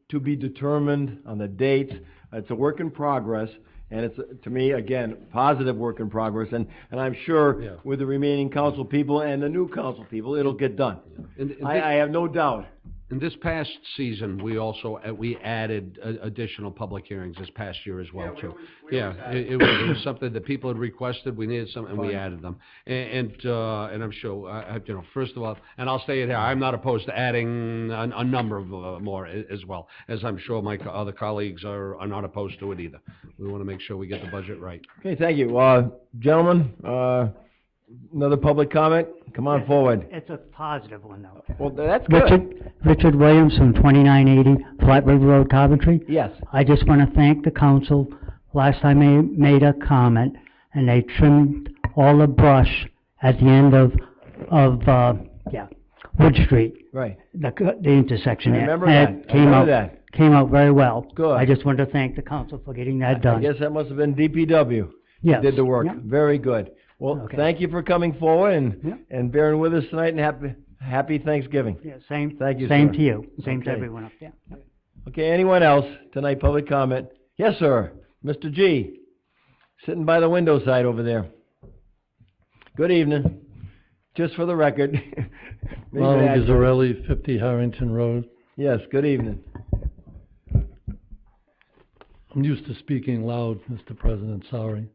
to be determined on the dates. It's a work in progress, and it's, to me, again, positive work in progress, and I'm sure with the remaining council people and the new council people, it'll get done. And I have no doubt. In this past season, we also, we added additional public hearings this past year as well, too. It was something that people had requested, we needed some, and we added them. And I'm sure, you know, first of all, and I'll say it here, I'm not opposed to adding a number of more as well, as I'm sure my other colleagues are not opposed to it either. We want to make sure we get the budget right. Okay, thank you. Gentlemen, another public comment? Come on forward. It's a positive one, though. Well, that's good. Richard Williams from 2980 Flat River Road, Coventry. Yes. I just want to thank the council. Last time I made a comment, and they trimmed all the brush at the end of Wood Street. Right. The intersection there. Remember And that. it came out very well. Good. I just wanted to thank the council for getting that done. I guess that must have been DPW. Yes. Did the work. Yep. Very good. Well, thank you for coming forward and bearing with us tonight, and happy Thanksgiving. Yeah, same. Thank you, Same sir. to you. Same to Okay. everyone up there. Yep. Okay, anyone else tonight, public comment? Yes, sir. Mr. G, sitting by the window side over there. Good evening. Just for the record. Maybe Ronald accent. Gazzarelli, 50 Harrington Road. Yes, good evening. I'm used to speaking loud, Mr. President, sorry.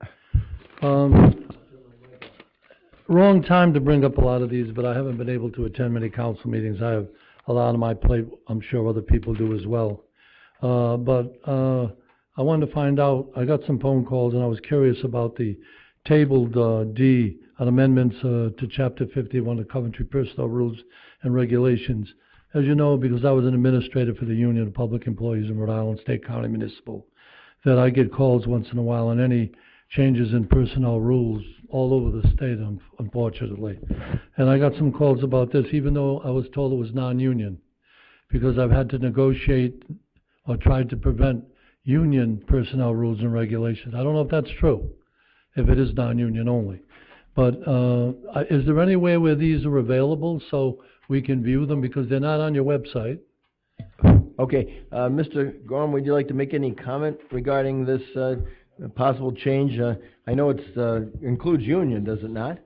Wrong time to bring up a lot of these, but I haven't been able to attend many council meetings. I have a lot on my plate. I'm sure other people do as well. I wanted to find out, I got some phone calls and I was curious about the tabled D on amendments to Chapter 51 of Coventry Personnel Rules and Regulations. As you know, because I was an administrator for the Union of Public Employees in Rhode Island State County Municipal, that I get calls once in a while on any changes in personnel rules all over the state, unfortunately. And I got some calls about this, even though I was told it was non-union, because I've had to negotiate or tried to prevent union personnel rules and regulations. I don't know if that's true, if it is non-union only. But, is there any way where these are available so we can view them, because they're not on your website? Okay, Mr. Gorham, would you like to make any comment regarding this, possible change? I know it's, includes union, does it not?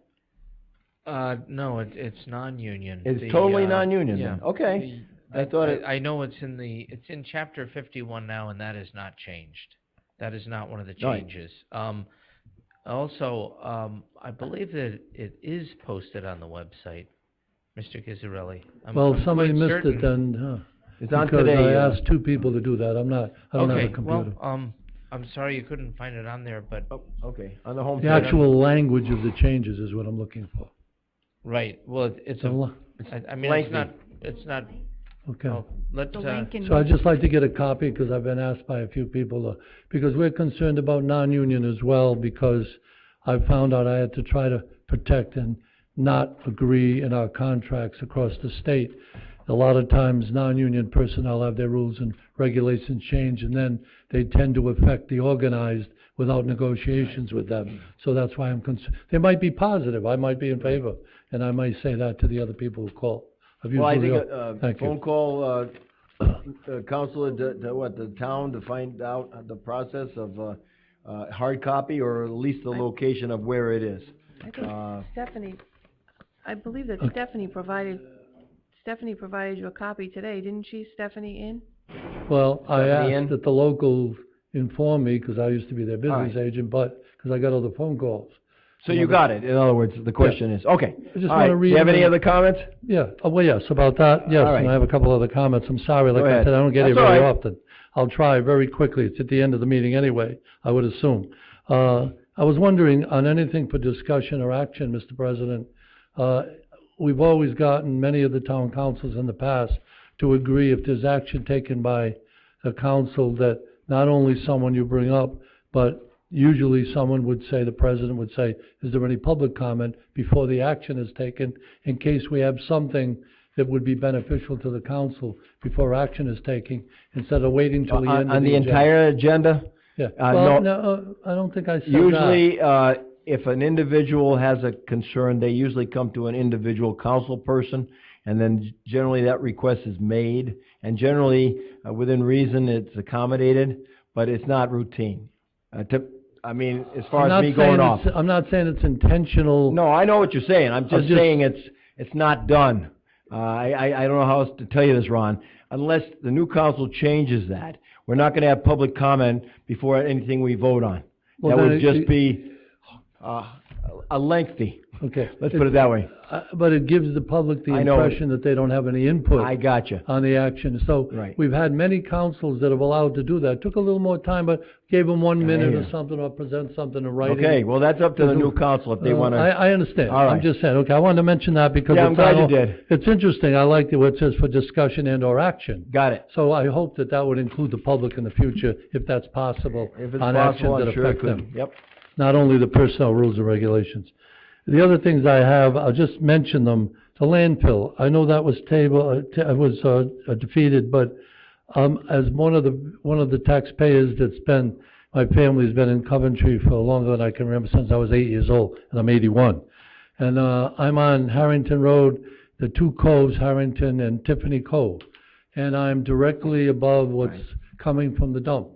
No, it's non-union. It's totally non-union yeah. then? Okay. I thought it. I know it's in chapter 51 now, and that has not changed. That is not one of the Right. changes. Also, I believe that it is posted on the website, Mr. Gizzarelli. Well, I'm somebody quite missed certain. it then, huh? It's on Because today. I asked two people to do that. I don't have a computer. Well, I'm sorry you couldn't find it on there, but Okay, on the home. The page. actual language of the changes is what I'm looking for. right. Well, it's The a. la- I mean, lengthy. it's not. Okay. Well, let's. So I'd just like to get a copy, because I've been asked by a few people, because we're concerned about non-union as well, because I found out I had to try to protect and not agree in our contracts across the state. A lot of times, non-union personnel have their rules and regulations change, and then they tend to affect the organized without negotiations with them. So that's why I'm concerned. They might be positive, I might be in favor, and I might say that to the other people who call. I've Well, I usually- think Thank you. phone call, counselor to what, the town to find out the process of, hard copy, or at least the location of where it is. I think Stephanie, I believe that Okay. Stephanie provided you a copy today, didn't she, Stephanie Inn? Well, I Stephanie in? asked that the local inform me, because I used to be their business right. agent, but, because I got all the phone calls. So you got it, in other words, the question is, okay. I just All wanna right. read Do you have them any in. other comments? Yeah, well, yes, about that, yes, All right. and I have a couple other comments. I'm sorry, like Go I ahead. said, I don't get That's here all very right. often. I'll try very quickly. It's at the end of the meeting anyway, I would assume. I was wondering on anything for discussion or action, Mr. President. We've always gotten many of the town councils in the past to agree if there's action taken by a council that not only someone you bring up, but usually someone would say, the president would say, is there any public comment before the action is taken, in case we have something that would be beneficial to the council before action is taken, instead of waiting till the end of the On the agenda. entire agenda? Yeah, no. well, no, I don't think I said that. Usually, if an individual has a concern, they usually come to an individual council person, and then generally that request is made, and generally, within reason, it's accommodated, but it's not routine. I mean, as far as me going off. I'm not saying it's intentional. No, I know what you're saying. I'm just just- saying it's not done. I don't know how else to tell you this, Ron. Unless the new council changes that, we're not gonna have public comment before anything we vote on. Well, That then would it- just be, a lengthy. Okay. Let's put it that way. But it gives the public the I know. impression that they don't have any input. I gotcha. On the action. So Right. we've had many councils that have allowed to do that. Took a little more time, but gave them 1 minute or yeah. something, or present something in writing. Okay, well, that's up to the new council if they wanna. I understand. All I'm right. just saying, okay, I wanted to mention that because Yeah, I'm it's glad not you all- did. It's interesting. I like what it says for discussion and or action. Got it. So I hope that that would include the public in the future, if that's possible, If it's on possible, actions that I'm sure it affect could. them. Yep. Not only the personnel rules and regulations. The other things I have, I'll just mention them. The landfill, I know that was defeated, but as one of the taxpayers that's been, my family's been in Coventry for longer than I can remember, since I was 8 years old, and I'm 81. And I'm on Harrington Road, the two coves, Harrington and Tiffany Cove, and I'm directly above what's coming from the dump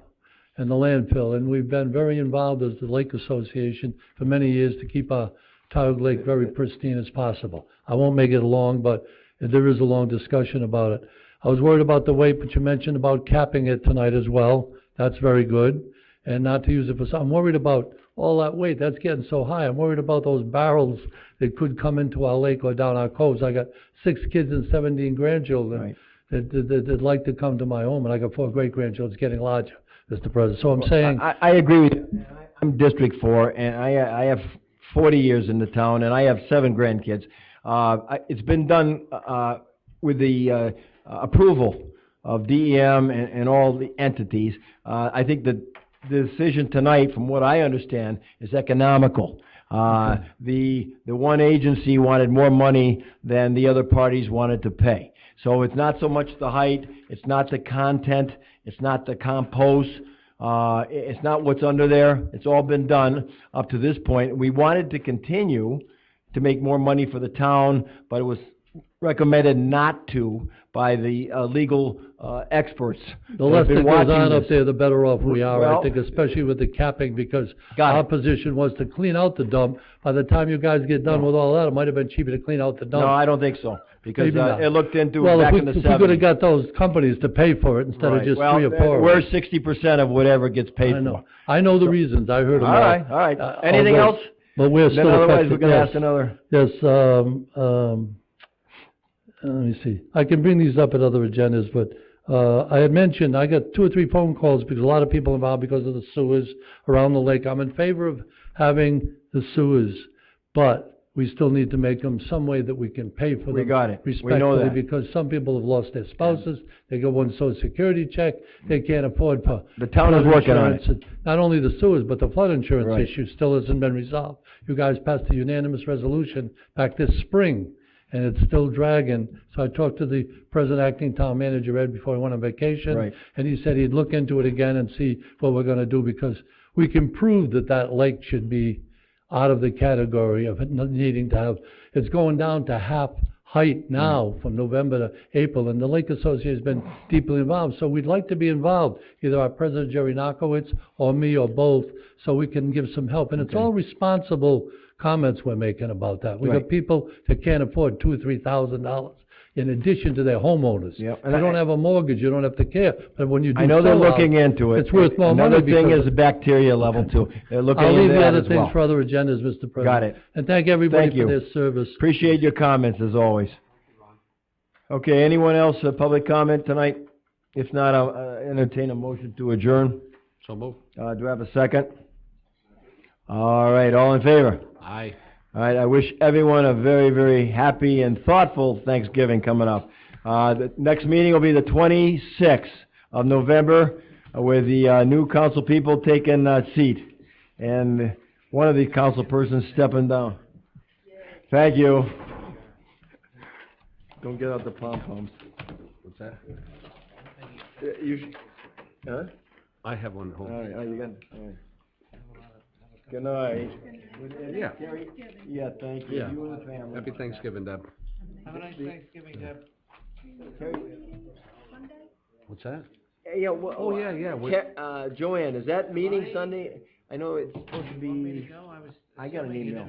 and the landfill, and we've been very involved as the Lake Association for many years to keep our Tioga Lake very pristine as possible. I won't make it long, but there is a long discussion about it. I was worried about the weight, but you mentioned about capping it tonight as well. That's very good, and not to use it for some. I'm worried about all that weight. That's getting so high. I'm worried about those barrels that could come into our lake or down our coves. I got 6 kids and 17 grandchildren that like to come to my home, and I got 4 great-grandchildren. It's getting larger, Mr. President. So I'm saying... I agree with you. I'm District 4, and I have 40 years in the town, and I have 7 grandkids. It's been done with the approval of DEM and all the entities. I think that the decision tonight, from what I understand, is economical. The one agency wanted more money than the other parties wanted to pay. So it's not so much the height, it's not the content, it's not the compost. It's not what's under there. It's all been done up to this point. We wanted to continue to make more money for the town, but it was recommended not to by the legal experts. The that less have been that goes watching on up this. there, the better off we are, I Well- think, especially with the capping, because Got our it. position was to clean out the dump. By the time you guys get done with all that, it might have been cheaper to clean out the dump. No, I don't think so, because Maybe not. it looked into Well, it back if in the we could have 70s. got those companies to pay for it instead of Right. just Well, 3 or 4. we're 60% of whatever gets paid I for. know. I know the reasons, I heard them all. All right, all right. Anything although- else? But we're Then still otherwise, affected, we're gonna yes. ask another. Yes, let me see. I can bring these up at other agendas, but, I had mentioned, I got 2 or 3 phone calls because a lot of people involved because of the sewers around the lake. I'm in favor of having the sewers, but we still need to make them some way that we can pay for them. We got it. We know Respectfully, that. because some people have lost their spouses, they got one social security check, they can't afford for The town is flood working on it. insurance. And not only the sewers, but the flood insurance Right. issue still hasn't been resolved. You guys passed a unanimous resolution back this spring, and it's still dragging. So I talked to the present acting town manager, Ed, before he went on vacation. Right. And he said he'd look into it again and see what we're gonna do, because we can prove that that lake should be out of the category of it not needing to have, it's going down to half height now from November to April, and the Lake Association has been deeply involved. So we'd like to be involved, either our president, Jerry Narkowitz, or me, or both, so we can give some help. And it's all responsible comments we're making about that. We got Right. people that can't afford $2,000 or $3,000 in addition to their homeowners. Yep. If you don't have a mortgage, you don't have to care, but when you do I know they're fill out, looking into it. it's worth more money Another thing because is the bacteria level too. They're looking I'll leave into the that other as well. things for other agendas, Mr. President. Got it. And thank everybody Thank for you. their service. Appreciate your comments as always. Okay, anyone else, public comment tonight? If not, I'll entertain a motion to adjourn. So move. Do I have a second? All right, all in favor? Aye. All right, I wish everyone a very, very happy and thoughtful Thanksgiving coming up. The next meeting will be the 26th of November, with the new council people taking seat, and one of the council persons stepping down. Thank you. Don't get out the pom-poms. What's that? Huh? I have one All home. right, you got, all right. Good night. Yeah. Yeah, thank you. Yeah. You and the family. Happy Thanksgiving, Deb. Have a nice Thanksgiving, Deb. What's that? Hey, yeah, Oh, yeah. Joanne, is that meeting Sunday? I know it's supposed to be, No, I was. I got an email.